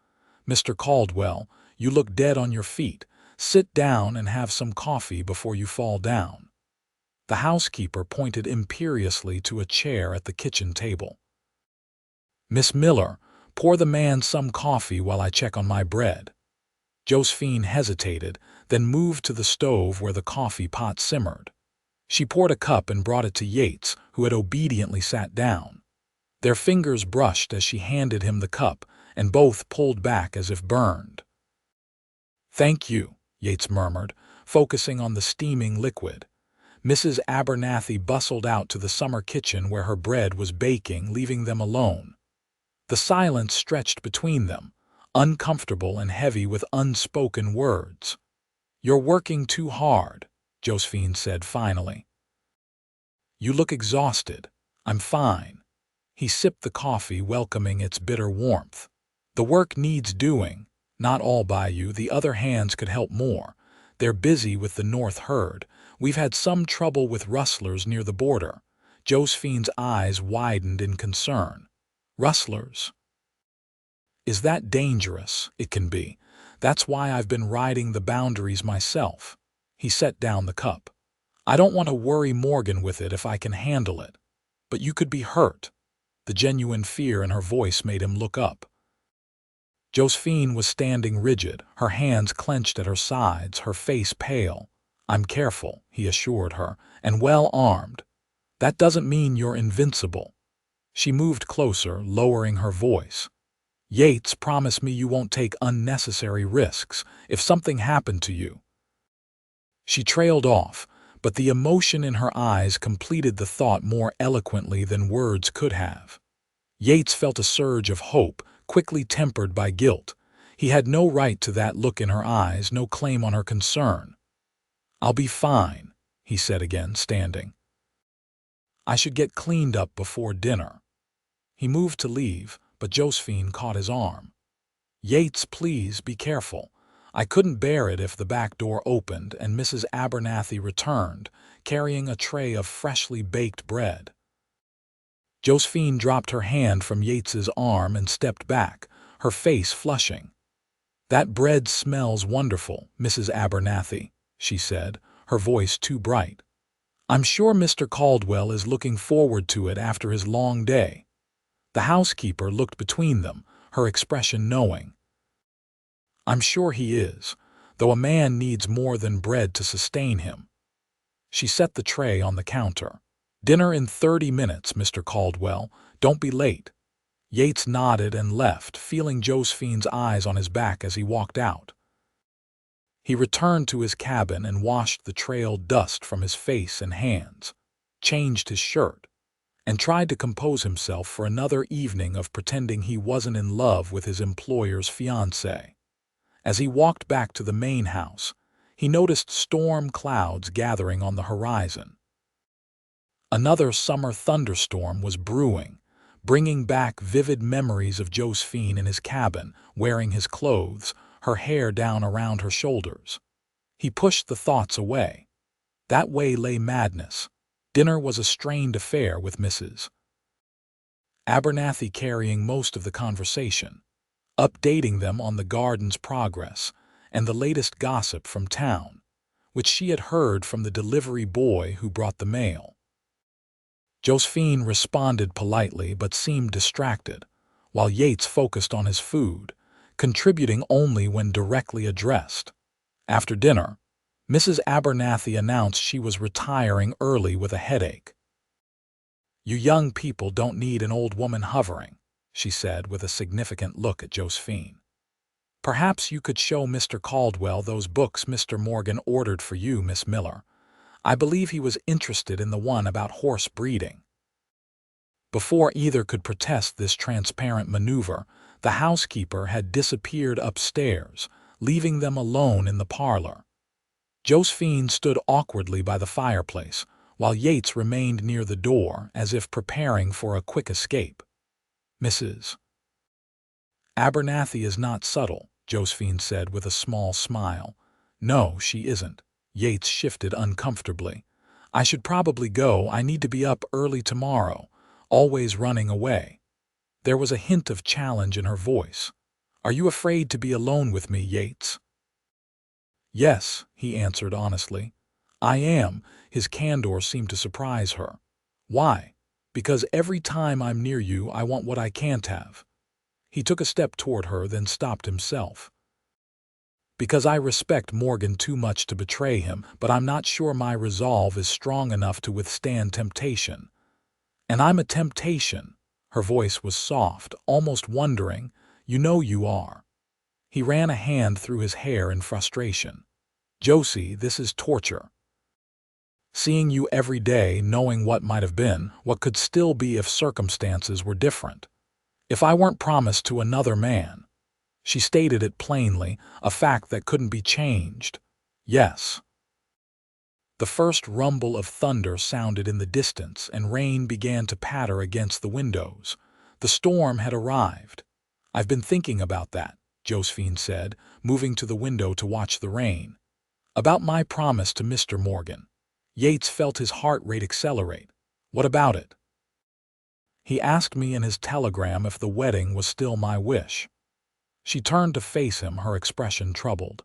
"Mr. Caldwell, you look dead on your feet. Sit down and have some coffee before you fall down." The housekeeper pointed imperiously to a chair at the kitchen table. "Miss Miller, pour the man some coffee while I check on my bread." Josephine hesitated, then moved to the stove where the coffee pot simmered. She poured a cup and brought it to Yates, who had obediently sat down. Their fingers brushed as she handed him the cup, and both pulled back as if burned. "Thank you," Yates murmured, focusing on the steaming liquid. Mrs. Abernathy bustled out to the summer kitchen where her bread was baking, leaving them alone. The silence stretched between them, uncomfortable and heavy with unspoken words. "You're working too hard," Josephine said finally. "You look exhausted." "I'm fine." He sipped the coffee, welcoming its bitter warmth. "The work needs doing. Not all by you. The other hands could help more. They're busy with the north herd. We've had some trouble with rustlers near the border." Josephine's eyes widened in concern. "Rustlers? Is that dangerous?" "It can be. That's why I've been riding the boundaries myself." He set down the cup. "I don't want to worry Morgan with it if I can handle it. But you could be hurt." The genuine fear in her voice made him look up. Josephine was standing rigid, her hands clenched at her sides, her face pale. "I'm careful," he assured her, "and well armed. That doesn't mean you're invincible." She moved closer, lowering her voice. "Yates, promise me you won't take unnecessary risks if something happened to you." She trailed off, but the emotion in her eyes completed the thought more eloquently than words could have. Yates felt a surge of hope, quickly tempered by guilt. He had no right to that look in her eyes, no claim on her concern. "I'll be fine," he said again, standing. "I should get cleaned up before dinner." He moved to leave, but Josephine caught his arm. "Yates, please be careful. I couldn't bear it if the back door opened and Mrs. Abernathy returned, carrying a tray of freshly baked bread." Josephine dropped her hand from Yates's arm and stepped back, her face flushing. "That bread smells wonderful, Mrs. Abernathy," she said, her voice too bright. "I'm sure Mr. Caldwell is looking forward to it after his long day." The housekeeper looked between them, her expression knowing. "I'm sure he is, though a man needs more than bread to sustain him." She set the tray on the counter. "Dinner in 30 minutes, Mr. Caldwell. Don't be late." Yates nodded and left, feeling Josephine's eyes on his back as he walked out. He returned to his cabin and washed the trailed dust from his face and hands, changed his shirt, and tried to compose himself for another evening of pretending he wasn't in love with his employer's fiancée. As he walked back to the main house, he noticed storm clouds gathering on the horizon. Another summer thunderstorm was brewing, bringing back vivid memories of Josephine in his cabin, wearing his clothes, her hair down around her shoulders. He pushed the thoughts away. That way lay madness. Dinner was a strained affair with Mrs. Abernathy carrying most of the conversation, updating them on the garden's progress and the latest gossip from town, which she had heard from the delivery boy who brought the mail. Josephine responded politely but seemed distracted, while Yates focused on his food, contributing only when directly addressed. After dinner, Mrs. Abernathy announced she was retiring early with a headache. "You young people don't need an old woman hovering," she said with a significant look at Josephine. "Perhaps you could show Mr. Caldwell those books Mr. Morgan ordered for you, Miss Miller. I believe he was interested in the one about horse breeding." Before either could protest this transparent maneuver, the housekeeper had disappeared upstairs, leaving them alone in the parlor. Josephine stood awkwardly by the fireplace, while Yates remained near the door as if preparing for a quick escape. "Mrs. Abernathy is not subtle," Josephine said with a small smile. "No, she isn't." Yates shifted uncomfortably. "I should probably go. I need to be up early tomorrow, always running away." There was a hint of challenge in her voice. "Are you afraid to be alone with me, Yates?" "Yes," he answered honestly. "I am." His candor seemed to surprise her. "Why?" "Because every time I'm near you, I want what I can't have." He took a step toward her, then stopped himself. "Because I respect Morgan too much to betray him, but I'm not sure my resolve is strong enough to withstand temptation." "And I'm a temptation." Her voice was soft, almost wondering. "You know you are." He ran a hand through his hair in frustration. "Josie, this is torture. Seeing you every day, knowing what might have been, what could still be if circumstances were different. If I weren't promised to another man." She stated it plainly, a fact that couldn't be changed. "Yes." The first rumble of thunder sounded in the distance, and rain began to patter against the windows. The storm had arrived. "I've been thinking about that," Josephine said, moving to the window to watch the rain. About my promise to Mr. Morgan. Yates felt his heart rate accelerate. What about it? He asked me in his telegram if the wedding was still my wish. She turned to face him, her expression troubled.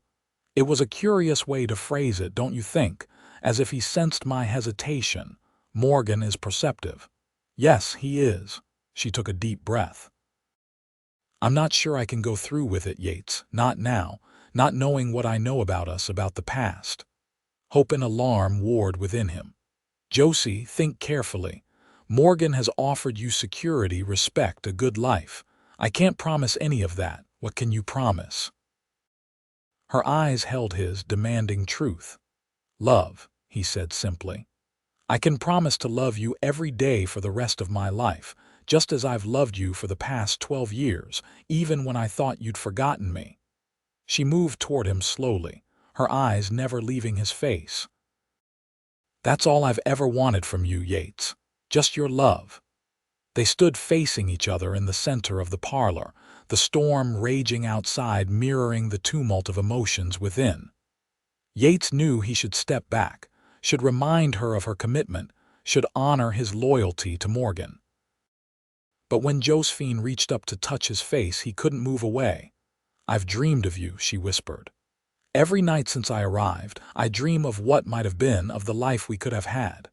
It was a curious way to phrase it, don't you think? As if he sensed my hesitation. Morgan is perceptive. Yes, he is. She took a deep breath. I'm not sure I can go through with it, Yates. Not now. Not knowing what I know about us, about the past. Hope and alarm warred within him. Josie, think carefully. Morgan has offered you security, respect, a good life. I can't promise any of that. What can you promise? Her eyes held his, demanding truth. Love, he said simply. I can promise to love you every day for the rest of my life, just as I've loved you for the past 12 years, even when I thought you'd forgotten me. She moved toward him slowly, her eyes never leaving his face. That's all I've ever wanted from you, Yates. Just your love. They stood facing each other in the center of the parlor, the storm raging outside mirroring the tumult of emotions within. Yates knew he should step back, should remind her of her commitment, should honor his loyalty to Morgan. But when Josephine reached up to touch his face, he couldn't move away. I've dreamed of you, she whispered. Every night since I arrived, I dream of what might have been, of the life we could have had.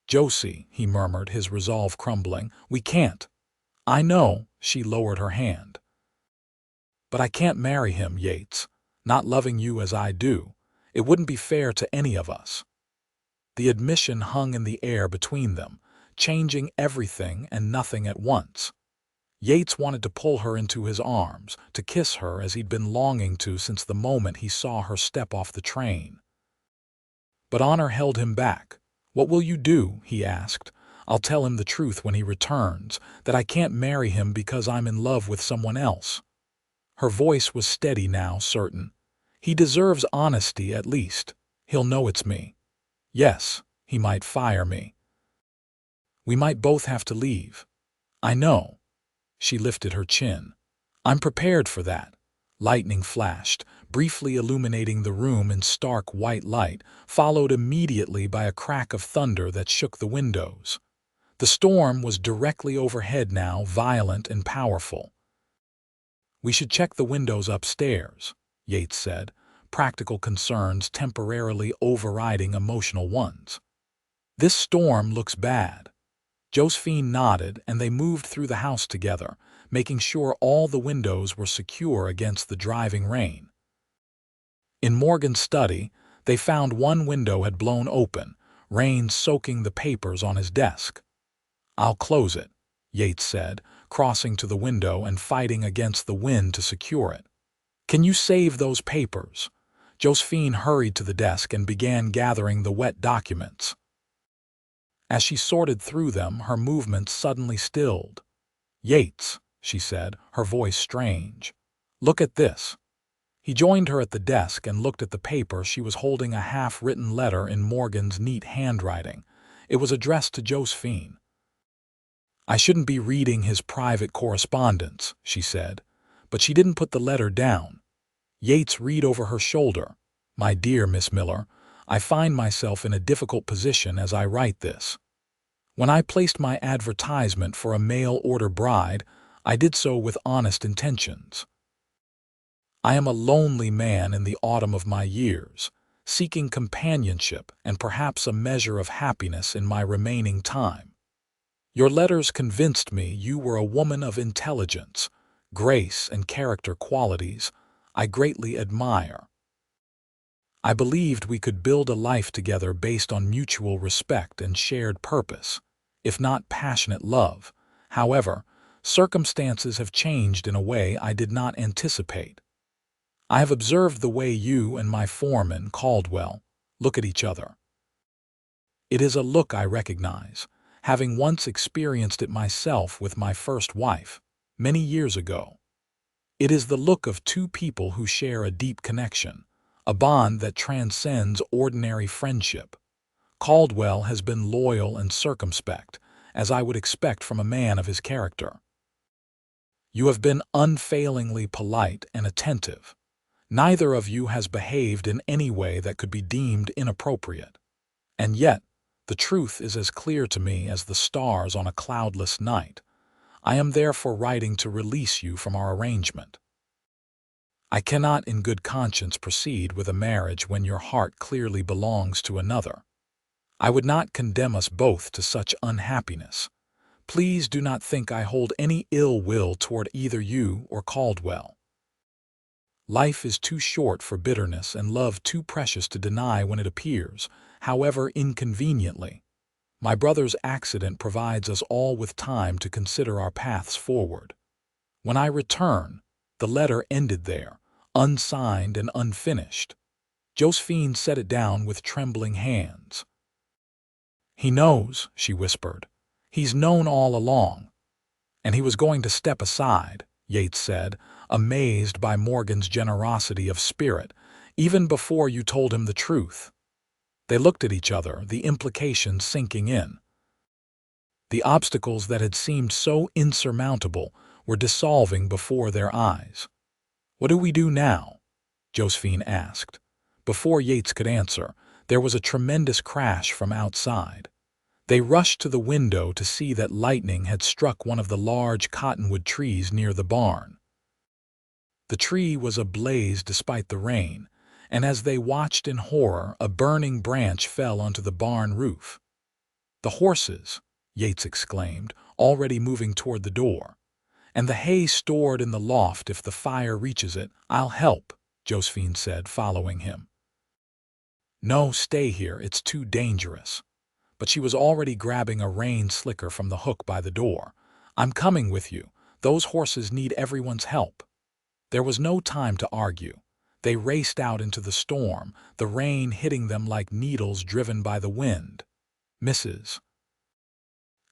Josie, he murmured, his resolve crumbling, we can't. I know, she lowered her hand. But I can't marry him, Yates. Not loving you as I do. It wouldn't be fair to any of us. The admission hung in the air between them, changing everything and nothing at once. Yates wanted to pull her into his arms, to kiss her as he'd been longing to since the moment he saw her step off the train. But honor held him back. What will you do? He asked. I'll tell him the truth when he returns, that I can't marry him because I'm in love with someone else. Her voice was steady now, certain. He deserves honesty at least. He'll know it's me. Yes, he might fire me. We might both have to leave. I know. She lifted her chin. I'm prepared for that. Lightning flashed, briefly illuminating the room in stark white light, followed immediately by a crack of thunder that shook the windows. The storm was directly overhead now, violent and powerful. We should check the windows upstairs, Yates said, practical concerns temporarily overriding emotional ones. This storm looks bad. Josephine nodded, and they moved through the house together, making sure all the windows were secure against the driving rain. In Morgan's study, they found one window had blown open, rain soaking the papers on his desk. I'll close it, Yates said, crossing to the window and fighting against the wind to secure it. Can you save those papers? Josephine hurried to the desk and began gathering the wet documents. As she sorted through them, her movements suddenly stilled. Yates, she said, her voice strange. Look at this. He joined her at the desk and looked at the paper. She was holding a half-written letter in Morgan's neat handwriting. It was addressed to Josephine. I shouldn't be reading his private correspondence, she said, but she didn't put the letter down. Yates read over her shoulder. My dear Miss Miller, I find myself in a difficult position as I write this. When I placed my advertisement for a mail-order bride, I did so with honest intentions. I am a lonely man in the autumn of my years, seeking companionship and perhaps a measure of happiness in my remaining time. Your letters convinced me you were a woman of intelligence, grace, and character qualities I greatly admire. I believed we could build a life together based on mutual respect and shared purpose, if not passionate love. However, circumstances have changed in a way I did not anticipate. I have observed the way you and my foreman, Caldwell, look at each other. It is a look I recognize, having once experienced it myself with my first wife, many years ago. It is the look of two people who share a deep connection, a bond that transcends ordinary friendship. Caldwell has been loyal and circumspect, as I would expect from a man of his character. You have been unfailingly polite and attentive. Neither of you has behaved in any way that could be deemed inappropriate. And yet, the truth is as clear to me as the stars on a cloudless night. I am therefore writing to release you from our arrangement. I cannot in good conscience proceed with a marriage when your heart clearly belongs to another. I would not condemn us both to such unhappiness. Please do not think I hold any ill will toward either you or Caldwell. Life is too short for bitterness and love too precious to deny when it appears, however inconveniently. My brother's accident provides us all with time to consider our paths forward. When I return, the letter ended there, unsigned and unfinished. Josephine set it down with trembling hands. "He knows," she whispered. "He's known all along." "And he was going to step aside," Yates said, amazed by Morgan's generosity of spirit, "even before you told him the truth." They looked at each other, the implication sinking in. The obstacles that had seemed so insurmountable were dissolving before their eyes. "What do we do now?" Josephine asked. Before Yates could answer, there was a tremendous crash from outside. They rushed to the window to see that lightning had struck one of the large cottonwood trees near the barn. The tree was ablaze despite the rain, and as they watched in horror, a burning branch fell onto the barn roof. "The horses!" Yates exclaimed, already moving toward the door. "And the hay stored in the loft if the fire reaches it. I'll help," Josephine said, following him. "No, stay here, it's too dangerous." But she was already grabbing a rain slicker from the hook by the door. "I'm coming with you. Those horses need everyone's help." There was no time to argue. They raced out into the storm, the rain hitting them like needles driven by the wind. Mrs.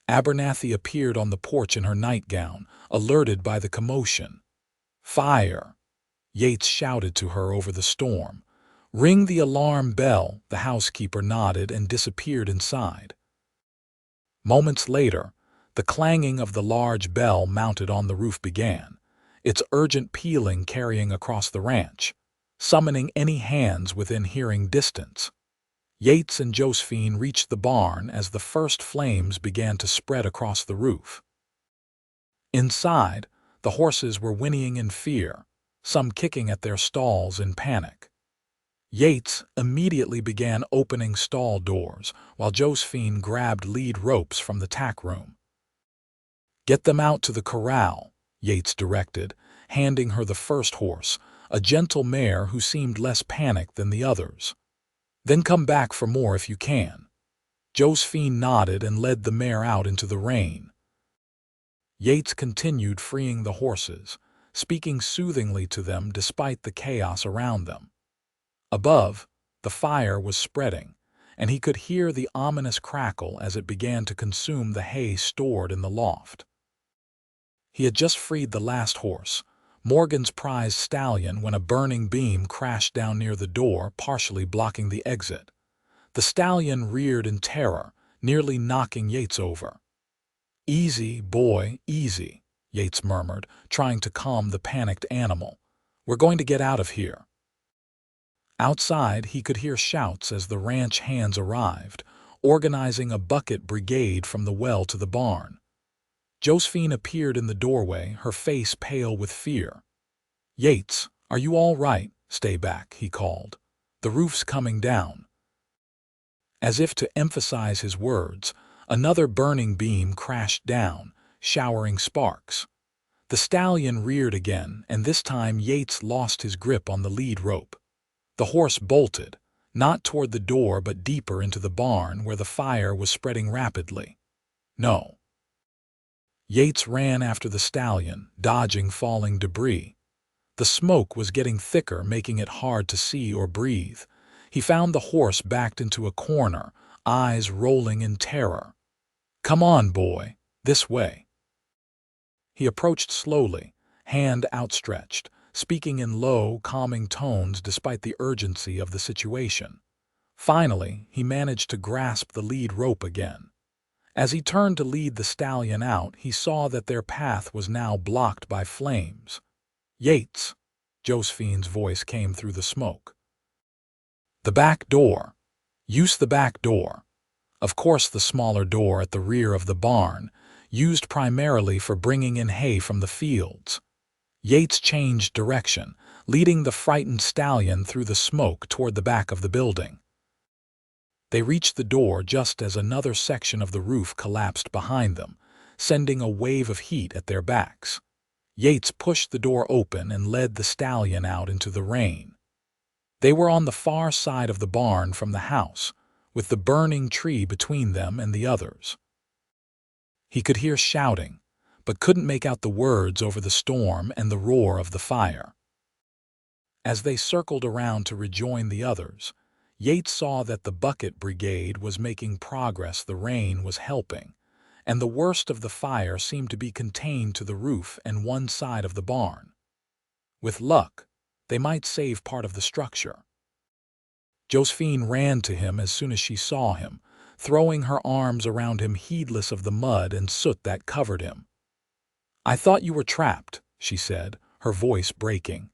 Abernathy appeared on the porch in her nightgown, alerted by the commotion. "Fire!" Yates shouted to her over the storm. "Ring the alarm bell." The housekeeper nodded and disappeared inside. Moments later, the clanging of the large bell mounted on the roof began, its urgent pealing carrying across the ranch, summoning any hands within hearing distance. Yates and Josephine reached the barn as the first flames began to spread across the roof. Inside, the horses were whinnying in fear, some kicking at their stalls in panic. Yates immediately began opening stall doors, while Josephine grabbed lead ropes from the tack room. "Get them out to the corral," Yates directed, handing her the first horse, a gentle mare who seemed less panicked than the others. "Then come back for more if you can." Josephine nodded and led the mare out into the rain. Yates continued freeing the horses, speaking soothingly to them despite the chaos around them. Above, the fire was spreading, and he could hear the ominous crackle as it began to consume the hay stored in the loft. He had just freed the last horse, Morgan's prized stallion, when a burning beam crashed down near the door, partially blocking the exit. The stallion reared in terror, nearly knocking Yates over. "Easy, boy, easy," Yates murmured, trying to calm the panicked animal. "We're going to get out of here." Outside, he could hear shouts as the ranch hands arrived, organizing a bucket brigade from the well to the barn. Josephine appeared in the doorway, her face pale with fear. "Yates, are you all right? Stay back," he called. "The roof's coming down." As if to emphasize his words, another burning beam crashed down, showering sparks. The stallion reared again, and this time Yates lost his grip on the lead rope. The horse bolted, not toward the door but deeper into the barn where the fire was spreading rapidly. "No." Yates ran after the stallion, dodging falling debris. The smoke was getting thicker, making it hard to see or breathe. He found the horse backed into a corner, eyes rolling in terror. "Come on, boy, this way." He approached slowly, hand outstretched, speaking in low, calming tones despite the urgency of the situation. Finally, he managed to grasp the lead rope again. As he turned to lead the stallion out, he saw that their path was now blocked by flames. "Yates!" Josephine's voice came through the smoke. The back door. Use the back door. Of course, the smaller door at the rear of the barn, used primarily for bringing in hay from the fields. Yates changed direction, leading the frightened stallion through the smoke toward the back of the building. They reached the door just as another section of the roof collapsed behind them, sending a wave of heat at their backs. Yates pushed the door open and led the stallion out into the rain. They were on the far side of the barn from the house, with the burning tree between them and the others. He could hear shouting, but couldn't make out the words over the storm and the roar of the fire. As they circled around to rejoin the others, Yates saw that the bucket brigade was making progress. The rain was helping, and the worst of the fire seemed to be contained to the roof and one side of the barn. With luck, they might save part of the structure. Josephine ran to him as soon as she saw him, throwing her arms around him, heedless of the mud and soot that covered him. "I thought you were trapped," she said, her voice breaking.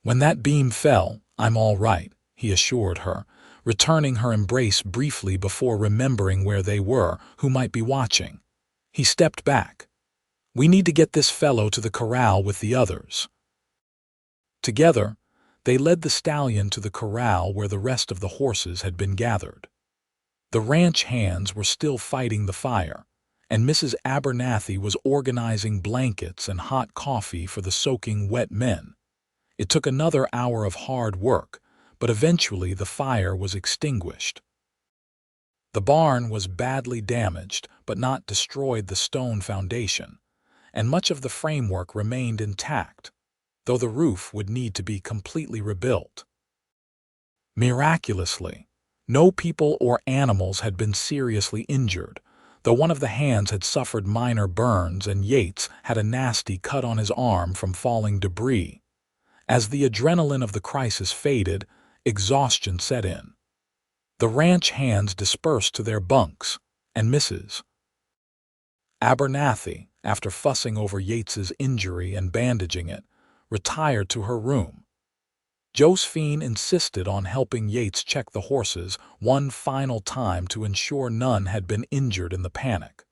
"When that beam fell, I'm all right," he assured her, returning her embrace briefly before remembering where they were, who might be watching. He stepped back. "We need to get this fellow to the corral with the others." Together, they led the stallion to the corral where the rest of the horses had been gathered. The ranch hands were still fighting the fire, and Mrs. Abernathy was organizing blankets and hot coffee for the soaking wet men. It took another hour of hard work, but eventually the fire was extinguished. The barn was badly damaged, but not destroyed. The stone foundation, and much of the framework remained intact, though the roof would need to be completely rebuilt. Miraculously, no people or animals had been seriously injured, though one of the hands had suffered minor burns and Yates had a nasty cut on his arm from falling debris. As the adrenaline of the crisis faded, exhaustion set in. The ranch hands dispersed to their bunks, and Mrs. Abernathy, after fussing over Yates's injury and bandaging it, retired to her room. Josephine insisted on helping Yates check the horses one final time to ensure none had been injured in the panic.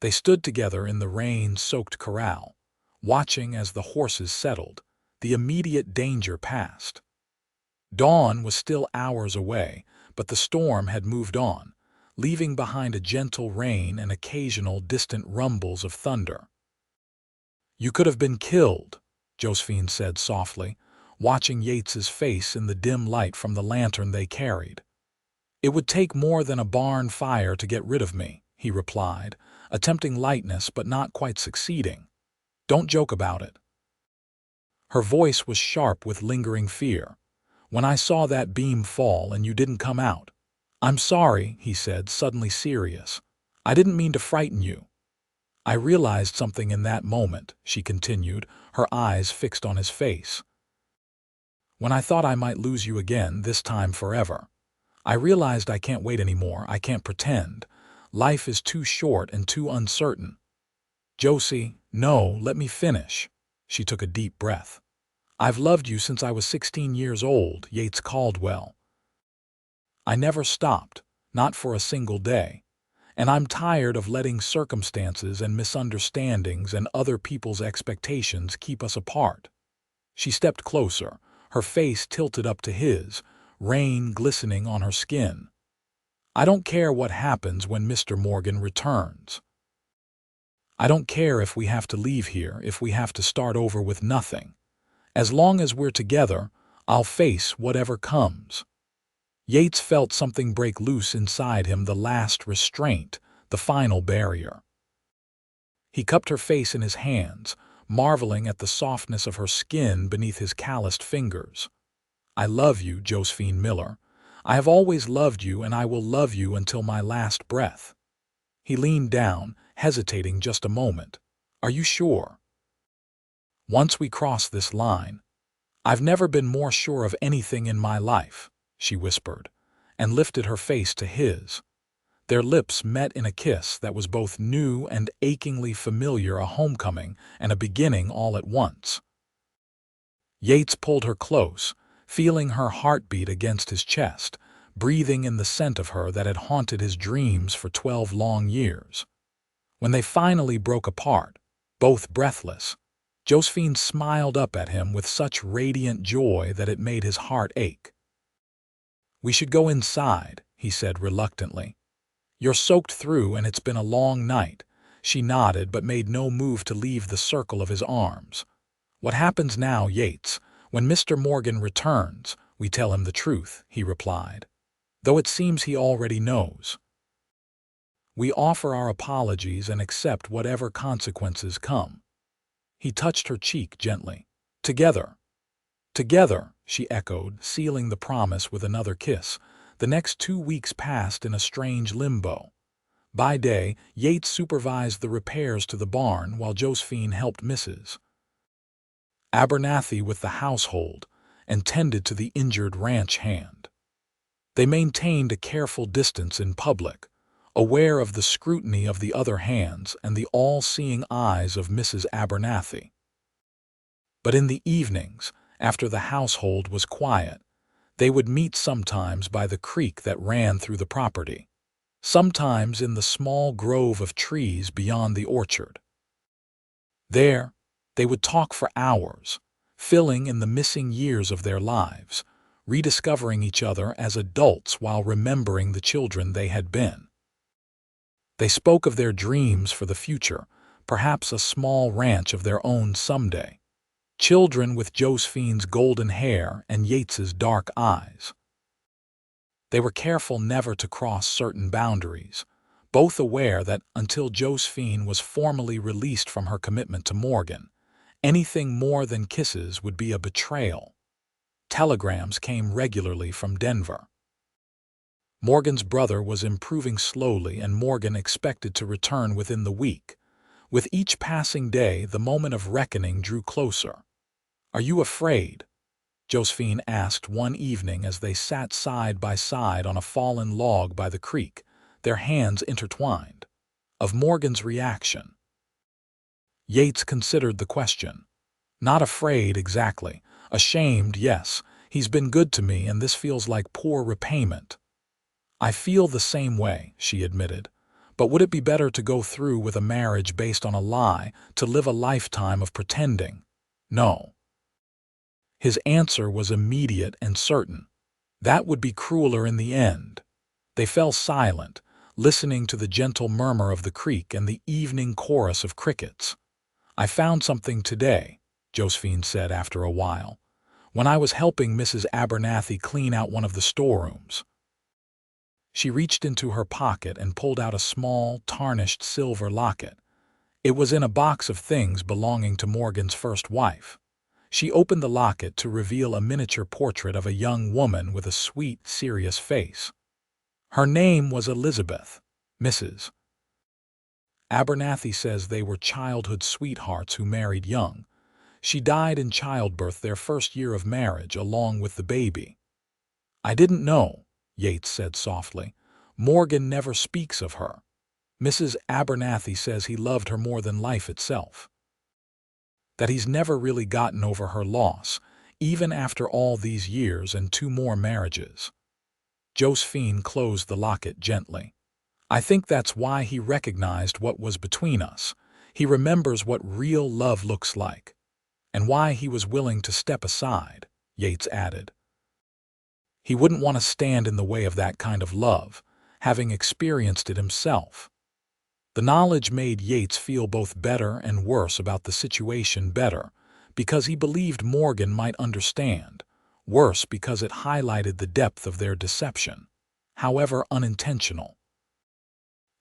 They stood together in the rain-soaked corral, watching as the horses settled, the immediate danger past. Dawn was still hours away, but the storm had moved on, leaving behind a gentle rain and occasional distant rumbles of thunder. "You could have been killed," Josephine said softly, watching Yates's face in the dim light from the lantern they carried. "It would take more than a barn fire to get rid of me," he replied, attempting lightness but not quite succeeding. "Don't joke about it." Her voice was sharp with lingering fear. "When I saw that beam fall and you didn't come out—" "I'm sorry," he said, suddenly serious. "I didn't mean to frighten you." "I realized something in that moment," she continued, her eyes fixed on his face. "When I thought I might lose you again, this time forever. I realized I can't wait anymore. I can't pretend. Life is too short and too uncertain." "Josie, no, let me finish." She took a deep breath. "I've loved you since I was 16 years old, Yates Caldwell. I never stopped, not for a single day. And I'm tired of letting circumstances and misunderstandings and other people's expectations keep us apart." She stepped closer, her face tilted up to his, rain glistening on her skin. "I don't care what happens when Mr. Morgan returns. I don't care if we have to leave here, if we have to start over with nothing. As long as we're together, I'll face whatever comes." Yates felt something break loose inside him, the last restraint, the final barrier. He cupped her face in his hands, marveling at the softness of her skin beneath his calloused fingers. "I love you, Josephine Miller. I have always loved you, and I will love you until my last breath." He leaned down, hesitating just a moment. "Are you sure?" "Once we cross this line—" "I've never been more sure of anything in my life," she whispered, and lifted her face to his. Their lips met in a kiss that was both new and achingly familiar, a homecoming and a beginning all at once. Yates pulled her close, feeling her heartbeat against his chest, breathing in the scent of her that had haunted his dreams for 12 long years. When they finally broke apart, both breathless, Josephine smiled up at him with such radiant joy that it made his heart ache. "We should go inside," he said reluctantly. "You're soaked through and it's been a long night." She nodded but made no move to leave the circle of his arms. "What happens now, Yates? When Mr. Morgan returns, we tell him the truth," he replied, "though it seems he already knows. We offer our apologies and accept whatever consequences come." He touched her cheek gently. "Together." "Together," she echoed, sealing the promise with another kiss. The next 2 weeks passed in a strange limbo. By day, Yates supervised the repairs to the barn while Josephine helped Mrs. Abernathy with the household and tended to the injured ranch hand. They maintained a careful distance in public, aware of the scrutiny of the other hands and the all-seeing eyes of Mrs. Abernathy. But in the evenings, after the household was quiet, they would meet sometimes by the creek that ran through the property, sometimes in the small grove of trees beyond the orchard. There, they would talk for hours, filling in the missing years of their lives, rediscovering each other as adults while remembering the children they had been. They spoke of their dreams for the future, perhaps a small ranch of their own someday. Children with Josephine's golden hair and Yates's dark eyes. They were careful never to cross certain boundaries, both aware that until Josephine was formally released from her commitment to Morgan, anything more than kisses would be a betrayal. Telegrams came regularly from Denver. Morgan's brother was improving slowly and Morgan expected to return within the week. With each passing day, the moment of reckoning drew closer. "Are you afraid?" Josephine asked one evening as they sat side by side on a fallen log by the creek, their hands intertwined. "Of Morgan's reaction?" Yates considered the question. "Not afraid exactly. Ashamed, yes. He's been good to me and this feels like poor repayment." "I feel the same way," she admitted. "But would it be better to go through with a marriage based on a lie, to live a lifetime of pretending?" "No." His answer was immediate and certain. That would be crueler in the end. They fell silent, listening to the gentle murmur of the creek and the evening chorus of crickets. "I found something today," Josephine said after a while, "when I was helping Mrs. Abernathy clean out one of the storerooms." She reached into her pocket and pulled out a small, tarnished silver locket. It was in a box of things belonging to Morgan's first wife. She opened the locket to reveal a miniature portrait of a young woman with a sweet, serious face. Her name was Elizabeth. Mrs. Abernathy says they were childhood sweethearts who married young. She died in childbirth their first year of marriage along with the baby. "I didn't know," Yates said softly. "Morgan never speaks of her. Mrs. Abernathy says he loved her more than life itself. That he's never really gotten over her loss, even after all these years and 2 more marriages." Josephine closed the locket gently. "I think that's why he recognized what was between us. He remembers what real love looks like. And why he was willing to step aside," Yates added. "He wouldn't want to stand in the way of that kind of love, having experienced it himself." The knowledge made Yates feel both better and worse about the situation. Better, because he believed Morgan might understand. Worse, because it highlighted the depth of their deception, however unintentional.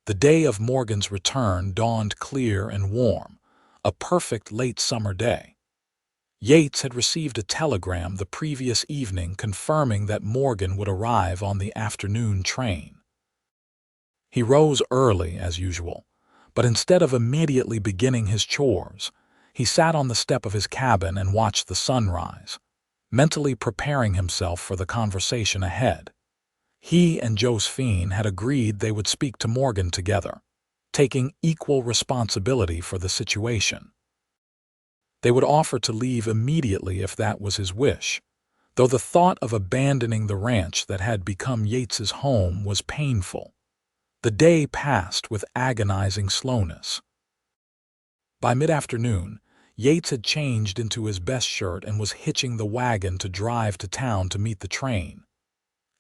The day of Morgan's return dawned clear and warm, a perfect late summer day. Yates had received a telegram the previous evening confirming that Morgan would arrive on the afternoon train. He rose early, as usual, but instead of immediately beginning his chores, he sat on the step of his cabin and watched the sunrise, mentally preparing himself for the conversation ahead. He and Josephine had agreed they would speak to Morgan together, taking equal responsibility for the situation. They would offer to leave immediately if that was his wish, though the thought of abandoning the ranch that had become Yates's home was painful. The day passed with agonizing slowness. By mid-afternoon, Yates had changed into his best shirt and was hitching the wagon to drive to town to meet the train.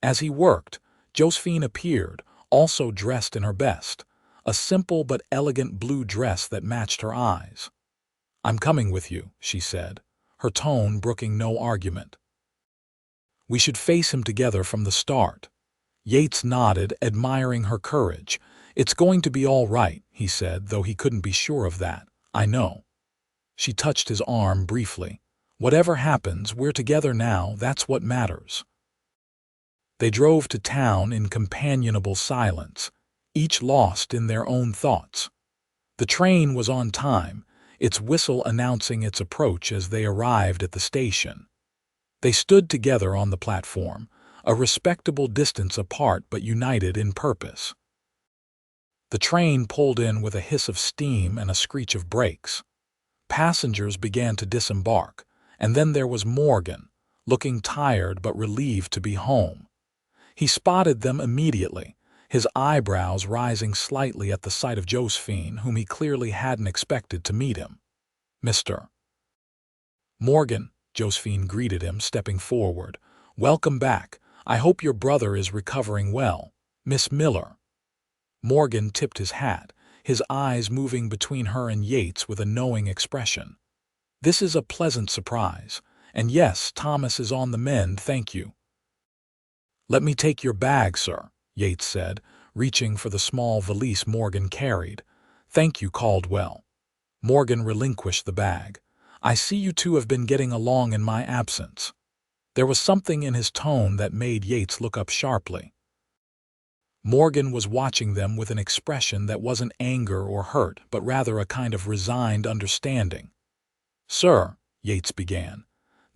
As he worked, Josephine appeared, also dressed in her best, a simple but elegant blue dress that matched her eyes. "I'm coming with you," she said, her tone brooking no argument. "We should face him together from the start." Yates nodded, admiring her courage. "It's going to be all right," he said, though he couldn't be sure of that. "I know." She touched his arm briefly. "Whatever happens, we're together now, that's what matters." They drove to town in companionable silence, each lost in their own thoughts. The train was on time, its whistle announcing its approach as they arrived at the station. They stood together on the platform, a respectable distance apart but united in purpose. The train pulled in with a hiss of steam and a screech of brakes. Passengers began to disembark, and then there was Morgan, looking tired but relieved to be home. He spotted them immediately, his eyebrows rising slightly at the sight of Josephine, whom he clearly hadn't expected to meet him. "Mr. Morgan," Josephine greeted him, stepping forward. "Welcome back. I hope your brother is recovering well. Miss Miller." Morgan tipped his hat, his eyes moving between her and Yates with a knowing expression. "This is a pleasant surprise. And yes, Thomas is on the mend, thank you." "Let me take your bag, sir," Yates said, reaching for the small valise Morgan carried. "Thank you, Caldwell." Morgan relinquished the bag. "I see you two have been getting along in my absence." There was something in his tone that made Yates look up sharply. Morgan was watching them with an expression that wasn't anger or hurt, but rather a kind of resigned understanding. "Sir," Yates began,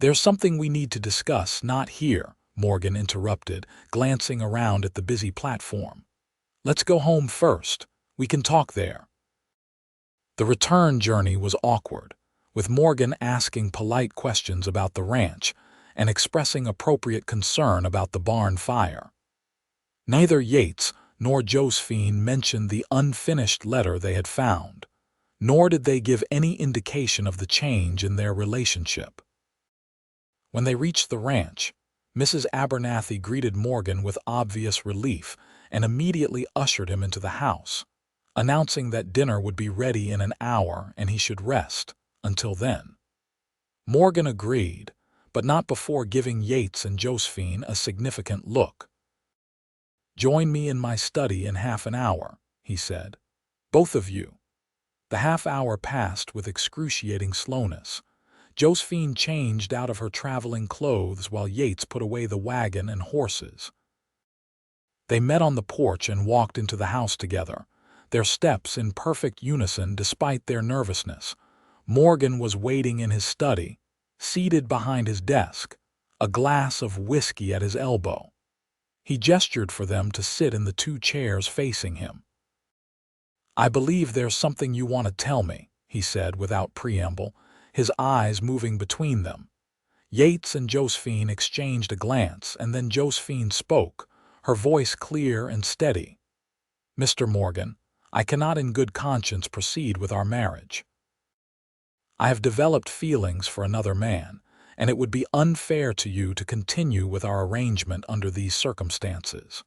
"there's something we need to discuss, not here," Morgan interrupted, glancing around at the busy platform. "Let's go home first. We can talk there." The return journey was awkward, with Morgan asking polite questions about the ranch and expressing appropriate concern about the barn fire. Neither Yates nor Josephine mentioned the unfinished letter they had found, nor did they give any indication of the change in their relationship. When they reached the ranch, Mrs. Abernathy greeted Morgan with obvious relief and immediately ushered him into the house, announcing that dinner would be ready in an hour and he should rest until then. Morgan agreed, but not before giving Yates and Josephine a significant look. "Join me in my study in half an hour," he said. "Both of you." The half hour passed with excruciating slowness. Josephine changed out of her traveling clothes while Yates put away the wagon and horses. They met on the porch and walked into the house together, their steps in perfect unison despite their nervousness. Morgan was waiting in his study, seated behind his desk, a glass of whiskey at his elbow. He gestured for them to sit in the two chairs facing him. "I believe there's something you want to tell me," he said without preamble, his eyes moving between them. Yates and Josephine exchanged a glance, and then Josephine spoke, her voice clear and steady. "Mr. Morgan, I cannot in good conscience proceed with our marriage. I have developed feelings for another man, and it would be unfair to you to continue with our arrangement under these circumstances."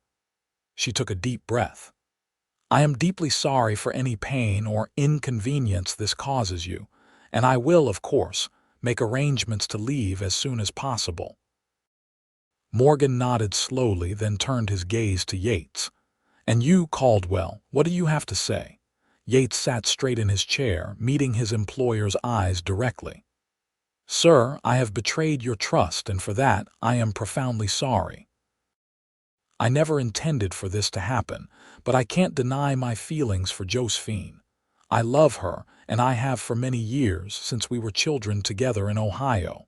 She took a deep breath. "I am deeply sorry for any pain or inconvenience this causes you, and I will, of course, make arrangements to leave as soon as possible." Morgan nodded slowly, then turned his gaze to Yates. "And you, Caldwell, what do you have to say?" Yates sat straight in his chair, meeting his employer's eyes directly. "Sir, I have betrayed your trust, and for that I am profoundly sorry. I never intended for this to happen, but I can't deny my feelings for Josephine. I love her, and I have for many years, since we were children together in Ohio."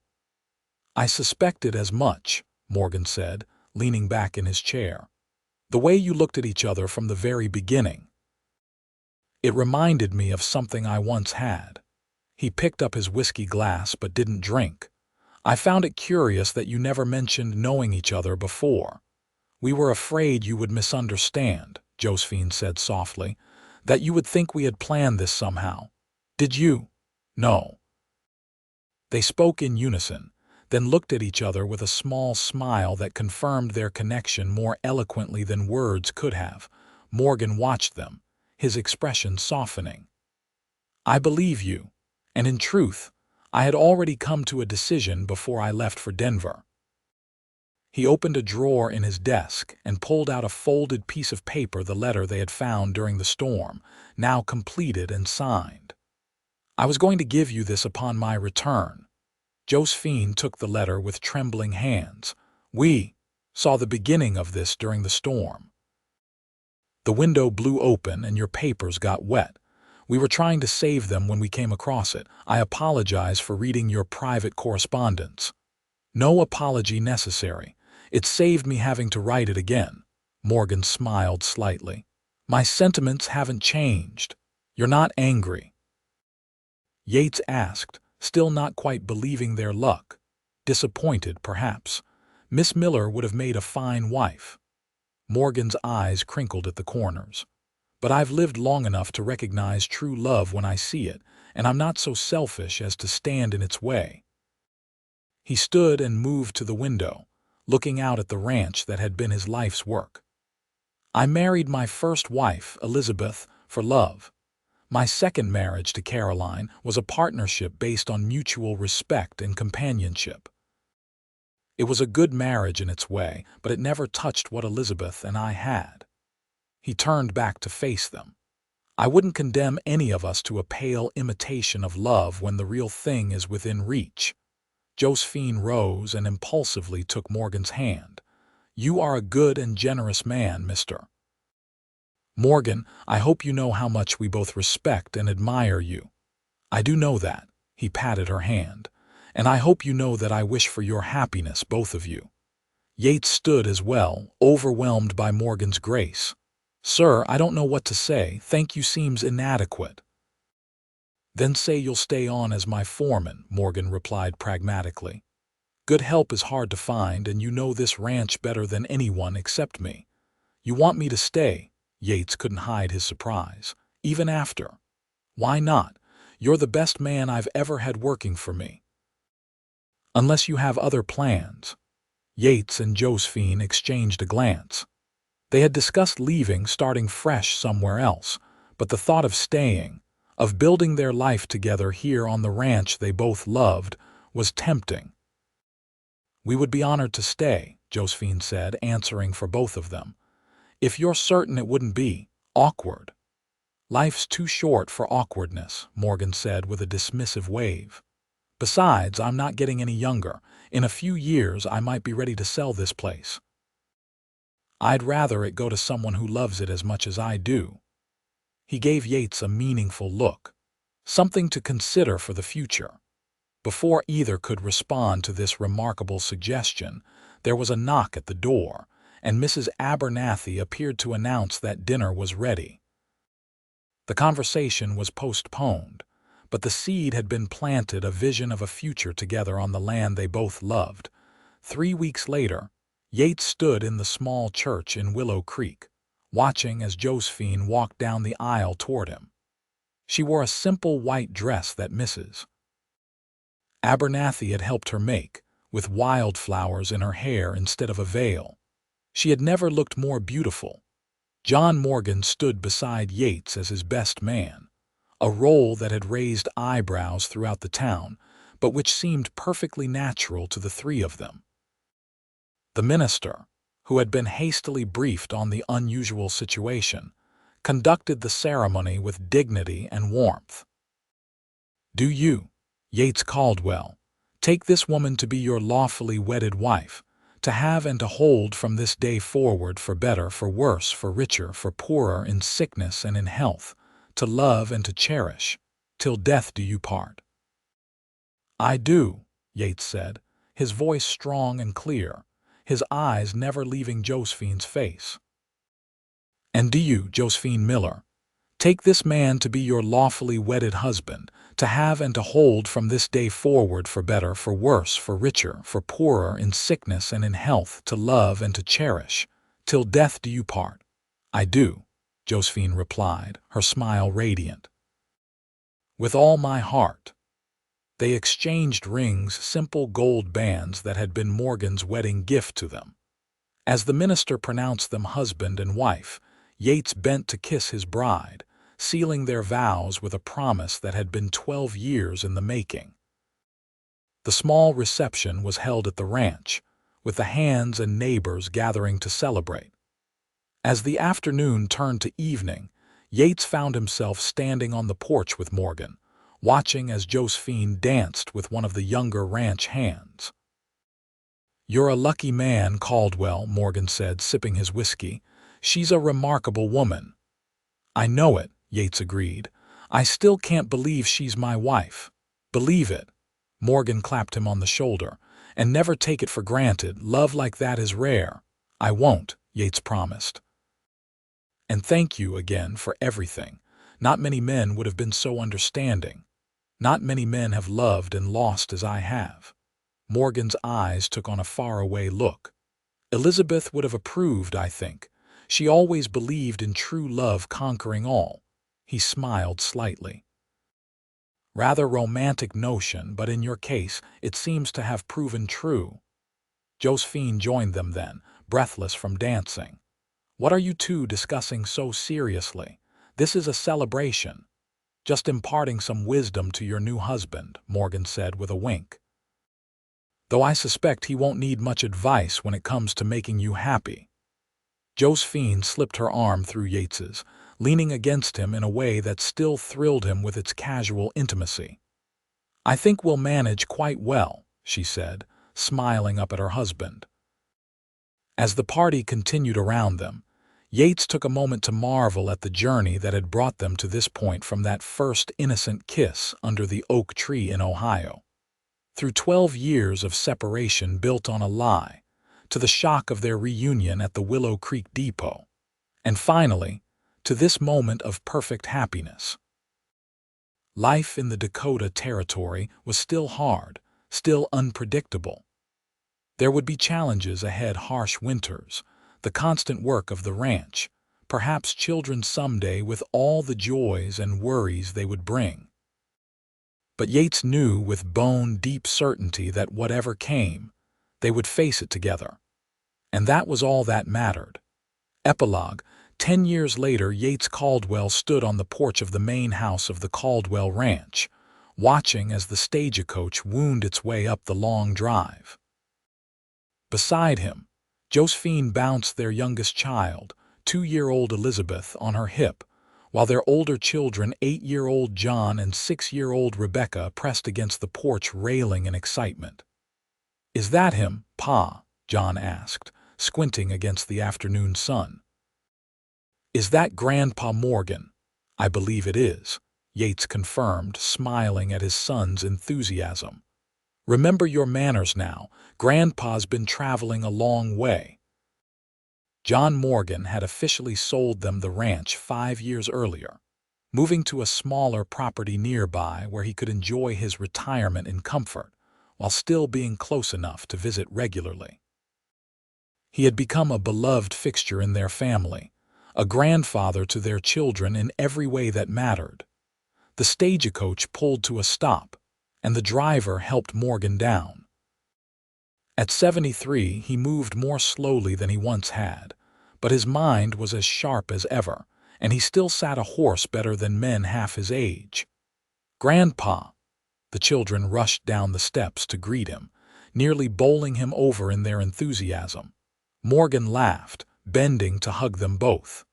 "I suspected as much," Morgan said, leaning back in his chair. "The way you looked at each other from the very beginning. It reminded me of something I once had." He picked up his whiskey glass but didn't drink. I found it curious that you never mentioned knowing each other before. We were afraid you would misunderstand, Josephine said softly, that you would think we had planned this somehow. Did you? No. They spoke in unison, then looked at each other with a small smile that confirmed their connection more eloquently than words could have. Morgan watched them, his expression softening. I believe you, and in truth, I had already come to a decision before I left for Denver. He opened a drawer in his desk and pulled out a folded piece of paper, the letter they had found during the storm, now completed and signed. I was going to give you this upon my return. Josephine took the letter with trembling hands. We saw the beginning of this during the storm. The window blew open and your papers got wet. We were trying to save them when we came across it. I apologize for reading your private correspondence. No apology necessary. It saved me having to write it again. Morgan smiled slightly. My sentiments haven't changed. You're not angry? Yates asked, still not quite believing their luck. Disappointed, perhaps. Miss Miller would have made a fine wife. Morgan's eyes crinkled at the corners. But I've lived long enough to recognize true love when I see it, and I'm not so selfish as to stand in its way. He stood and moved to the window, looking out at the ranch that had been his life's work. I married my first wife, Elizabeth, for love. My second marriage to Caroline was a partnership based on mutual respect and companionship. It was a good marriage in its way, but it never touched what Elizabeth and I had. He turned back to face them. I wouldn't condemn any of us to a pale imitation of love when the real thing is within reach. Josephine rose and impulsively took Morgan's hand. You are a good and generous man, Mr. Morgan, I hope you know how much we both respect and admire you. I do know that, he patted her hand, and I hope you know that I wish for your happiness, both of you. Yates stood as well, overwhelmed by Morgan's grace. Sir, I don't know what to say. Thank you seems inadequate. Then say you'll stay on as my foreman, Morgan replied pragmatically. Good help is hard to find, and you know this ranch better than anyone except me. You want me to stay? Yates couldn't hide his surprise. Even after? Why not? You're the best man I've ever had working for me. Unless you have other plans. Yates and Josephine exchanged a glance. They had discussed leaving, starting fresh somewhere else, but the thought of staying, of building their life together here on the ranch they both loved, was tempting. We would be honored to stay, Josephine said, answering for both of them. If you're certain it wouldn't be awkward. Life's too short for awkwardness, Morgan said with a dismissive wave. Besides, I'm not getting any younger. In a few years, I might be ready to sell this place. I'd rather it go to someone who loves it as much as I do. He gave Yates a meaningful look, something to consider for the future. Before either could respond to this remarkable suggestion, there was a knock at the door, and Mrs. Abernathy appeared to announce that dinner was ready. The conversation was postponed, but the seed had been planted, a vision of a future together on the land they both loved. 3 weeks later, Yates stood in the small church in Willow Creek, watching as Josephine walked down the aisle toward him. She wore a simple white dress that Mrs. Abernathy had helped her make, with wildflowers in her hair instead of a veil. She had never looked more beautiful. John Morgan stood beside Yates as his best man, a role that had raised eyebrows throughout the town, but which seemed perfectly natural to the three of them. The minister, who had been hastily briefed on the unusual situation, conducted the ceremony with dignity and warmth. Do you, Yates Caldwell, take this woman to be your lawfully wedded wife, to have and to hold from this day forward, for better, for worse, for richer, for poorer, in sickness and in health, to love and to cherish, till death do you part? I do, Yates said, his voice strong and clear, his eyes never leaving Josephine's face. And do you, Josephine Miller, take this man to be your lawfully wedded husband, To have and to hold from this day forward, for better, for worse, for richer, for poorer, in sickness and in health, to love and to cherish. Till death do you part. I do, Josephine replied, her smile radiant. With all my heart. They exchanged rings, simple gold bands that had been Morgan's wedding gift to them. As the minister pronounced them husband and wife, Yates bent to kiss his bride, sealing their vows with a promise that had been 12 years in the making. The small reception was held at the ranch, with the hands and neighbors gathering to celebrate. As the afternoon turned to evening, Yates found himself standing on the porch with Morgan, watching as Josephine danced with one of the younger ranch hands. "You're a lucky man, Caldwell," Morgan said, sipping his whiskey. "She's a remarkable woman." "I know it," Yates agreed. "I still can't believe she's my wife." "Believe it," Morgan clapped him on the shoulder, "and never take it for granted. Love like that is rare." "I won't," Yates promised. "And thank you again for everything. Not many men would have been so understanding. Not many men have loved and lost as I have." Morgan's eyes took on a faraway look. "Elizabeth would have approved, I think. She always believed in true love conquering all." He smiled slightly. "Rather romantic notion, but in your case it seems to have proven true." Josephine joined them then, breathless from dancing. "What are you two discussing so seriously? This is a celebration." "Just imparting some wisdom to your new husband," Morgan said with a wink. "Though I suspect he won't need much advice when it comes to making you happy." Josephine slipped her arm through Yates's, leaning against him in a way that still thrilled him with its casual intimacy. "I think we'll manage quite well," she said, smiling up at her husband. As the party continued around them, Yates took a moment to marvel at the journey that had brought them to this point, from that first innocent kiss under the oak tree in Ohio, through 12 years of separation built on a lie, to the shock of their reunion at the Willow Creek Depot, and finally, to this moment of perfect happiness. Life in the Dakota Territory was still hard, still unpredictable. There would be challenges ahead, harsh winters, the constant work of the ranch, perhaps children someday with all the joys and worries they would bring. But Yates knew with bone-deep certainty that whatever came, they would face it together. And that was all that mattered. Epilogue. 10 years later, Yates Caldwell stood on the porch of the main house of the Caldwell Ranch, watching as the stagecoach wound its way up the long drive. Beside him, Josephine bounced their youngest child, 2-year-old Elizabeth, on her hip, while their older children, 8-year-old John and 6-year-old Rebecca, pressed against the porch railing in excitement. "Is that him, Pa?" John asked, squinting against the afternoon sun. "Is that Grandpa Morgan?" "I believe it is," Yates confirmed, smiling at his son's enthusiasm. "Remember your manners now. Grandpa's been traveling a long way." John Morgan had officially sold them the ranch 5 years earlier, moving to a smaller property nearby where he could enjoy his retirement in comfort, while still being close enough to visit regularly. He had become a beloved fixture in their family, a grandfather to their children in every way that mattered. The stagecoach pulled to a stop, and the driver helped Morgan down. At 73, he moved more slowly than he once had, but his mind was as sharp as ever, and he still sat a horse better than men half his age. "Grandpa!" The children rushed down the steps to greet him, nearly bowling him over in their enthusiasm. Morgan laughed, bending to hug them both.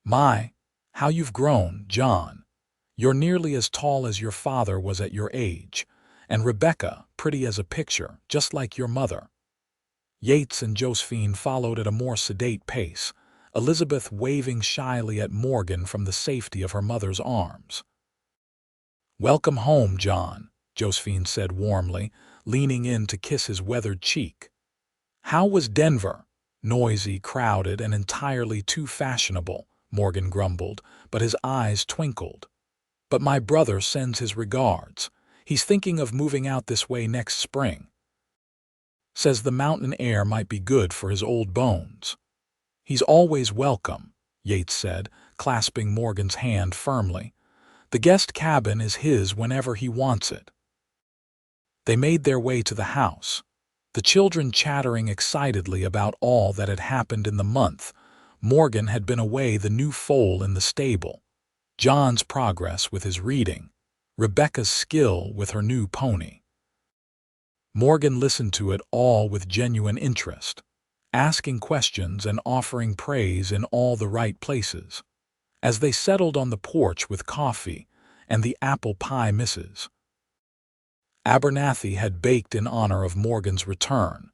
"My, how you've grown, John. You're nearly as tall as your father was at your age, and Rebecca, pretty as a picture, just like your mother." Yates and Josephine followed at a more sedate pace, Elizabeth waving shyly at Morgan from the safety of her mother's arms. "Welcome home, John," Josephine said warmly, leaning in to kiss his weathered cheek. "How was Denver?" "Noisy, crowded, and entirely too fashionable," Morgan grumbled, but his eyes twinkled. But my brother sends his regards. He's thinking of moving out this way next spring. Says the mountain air might be good for his old bones. He's always welcome, Yates said, clasping Morgan's hand firmly. The guest cabin is his whenever he wants it. They made their way to the house, the children chattering excitedly about all that had happened in the month. Morgan had been away, the new foal in the stable, John's progress with his reading, Rebecca's skill with her new pony. Morgan listened to it all with genuine interest, asking questions and offering praise in all the right places. As they settled on the porch with coffee and the apple pie Mrs. Abernathy had baked in honor of Morgan's return.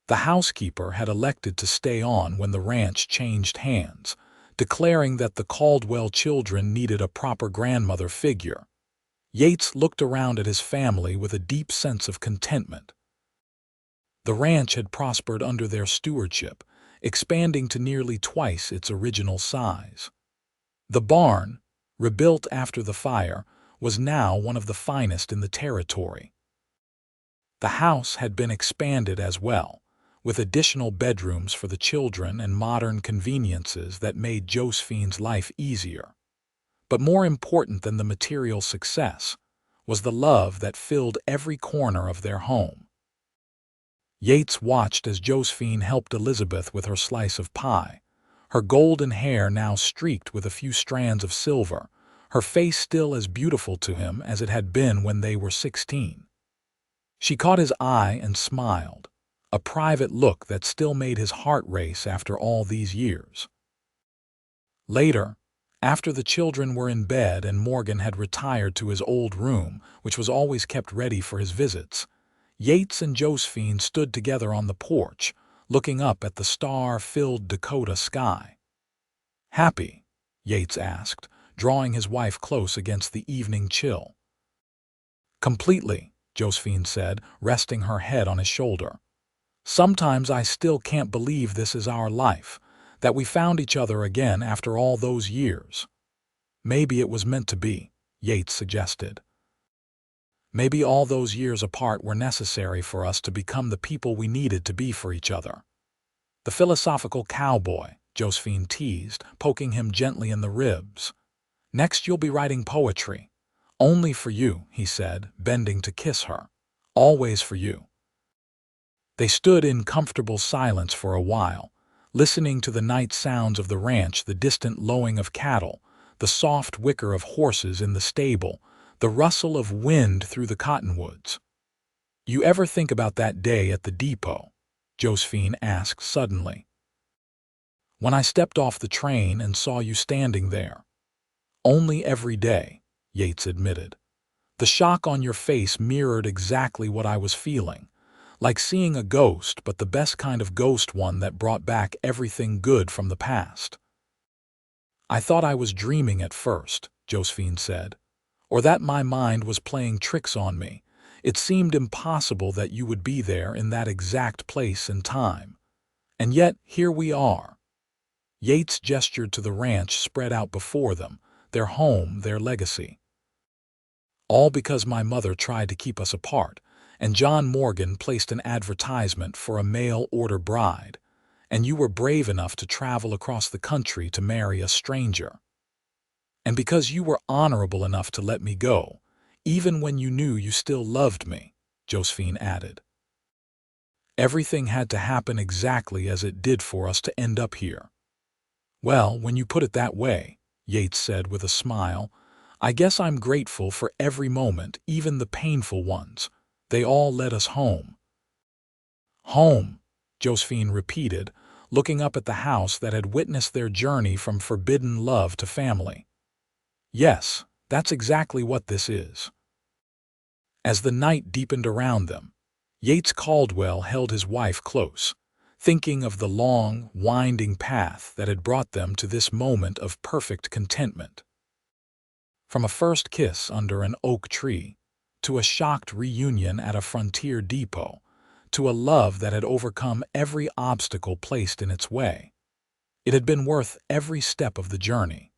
The housekeeper had elected to stay on when the ranch changed hands, declaring that the Caldwell children needed a proper grandmother figure. Yates looked around at his family with a deep sense of contentment. The ranch had prospered under their stewardship, expanding to nearly twice its original size. The barn, rebuilt after the fire, was now one of the finest in the territory. The house had been expanded as well, with additional bedrooms for the children and modern conveniences that made Josephine's life easier. But more important than the material success was the love that filled every corner of their home. Yates watched as Josephine helped Elizabeth with her slice of pie, her golden hair now streaked with a few strands of silver, her face still as beautiful to him as it had been when they were 16. She caught his eye and smiled, a private look that still made his heart race after all these years. Later, after the children were in bed and Morgan had retired to his old room, which was always kept ready for his visits, Yates and Josephine stood together on the porch, looking up at the star-filled Dakota sky. "Happy?" Yates asked, drawing his wife close against the evening chill. "Completely," Josephine said, resting her head on his shoulder. "Sometimes I still can't believe this is our life, that we found each other again after all those years." "Maybe it was meant to be," Yates suggested. "Maybe all those years apart were necessary for us to become the people we needed to be for each other." "The philosophical cowboy," Josephine teased, poking him gently in the ribs. "Next you'll be writing poetry." "Only for you," he said, bending to kiss her. "Always for you." They stood in comfortable silence for a while, listening to the night sounds of the ranch, the distant lowing of cattle, the soft whicker of horses in the stable, the rustle of wind through the cottonwoods. "You ever think about that day at the depot?" Josephine asked suddenly. "When I stepped off the train and saw you standing there." "Only every day," Yates admitted. "The shock on your face mirrored exactly what I was feeling. Like seeing a ghost, but the best kind of ghost, one that brought back everything good from the past." "I thought I was dreaming at first," Josephine said, "or that my mind was playing tricks on me. It seemed impossible that you would be there in that exact place and time. And yet, here we are." Yates gestured to the ranch spread out before them, their home, their legacy. "All because my mother tried to keep us apart, and John Morgan placed an advertisement for a mail-order bride, and you were brave enough to travel across the country to marry a stranger. And because you were honorable enough to let me go, even when you knew you still loved me," Josephine added. "Everything had to happen exactly as it did for us to end up here." "Well, when you put it that way," Yates said with a smile, "I guess I'm grateful for every moment, even the painful ones. They all led us home." "Home," Josephine repeated, looking up at the house that had witnessed their journey from forbidden love to family. "Yes, that's exactly what this is." As the night deepened around them, Yates Caldwell held his wife close, thinking of the long, winding path that had brought them to this moment of perfect contentment. From a first kiss under an oak tree, to a shocked reunion at a frontier depot, to a love that had overcome every obstacle placed in its way. It had been worth every step of the journey.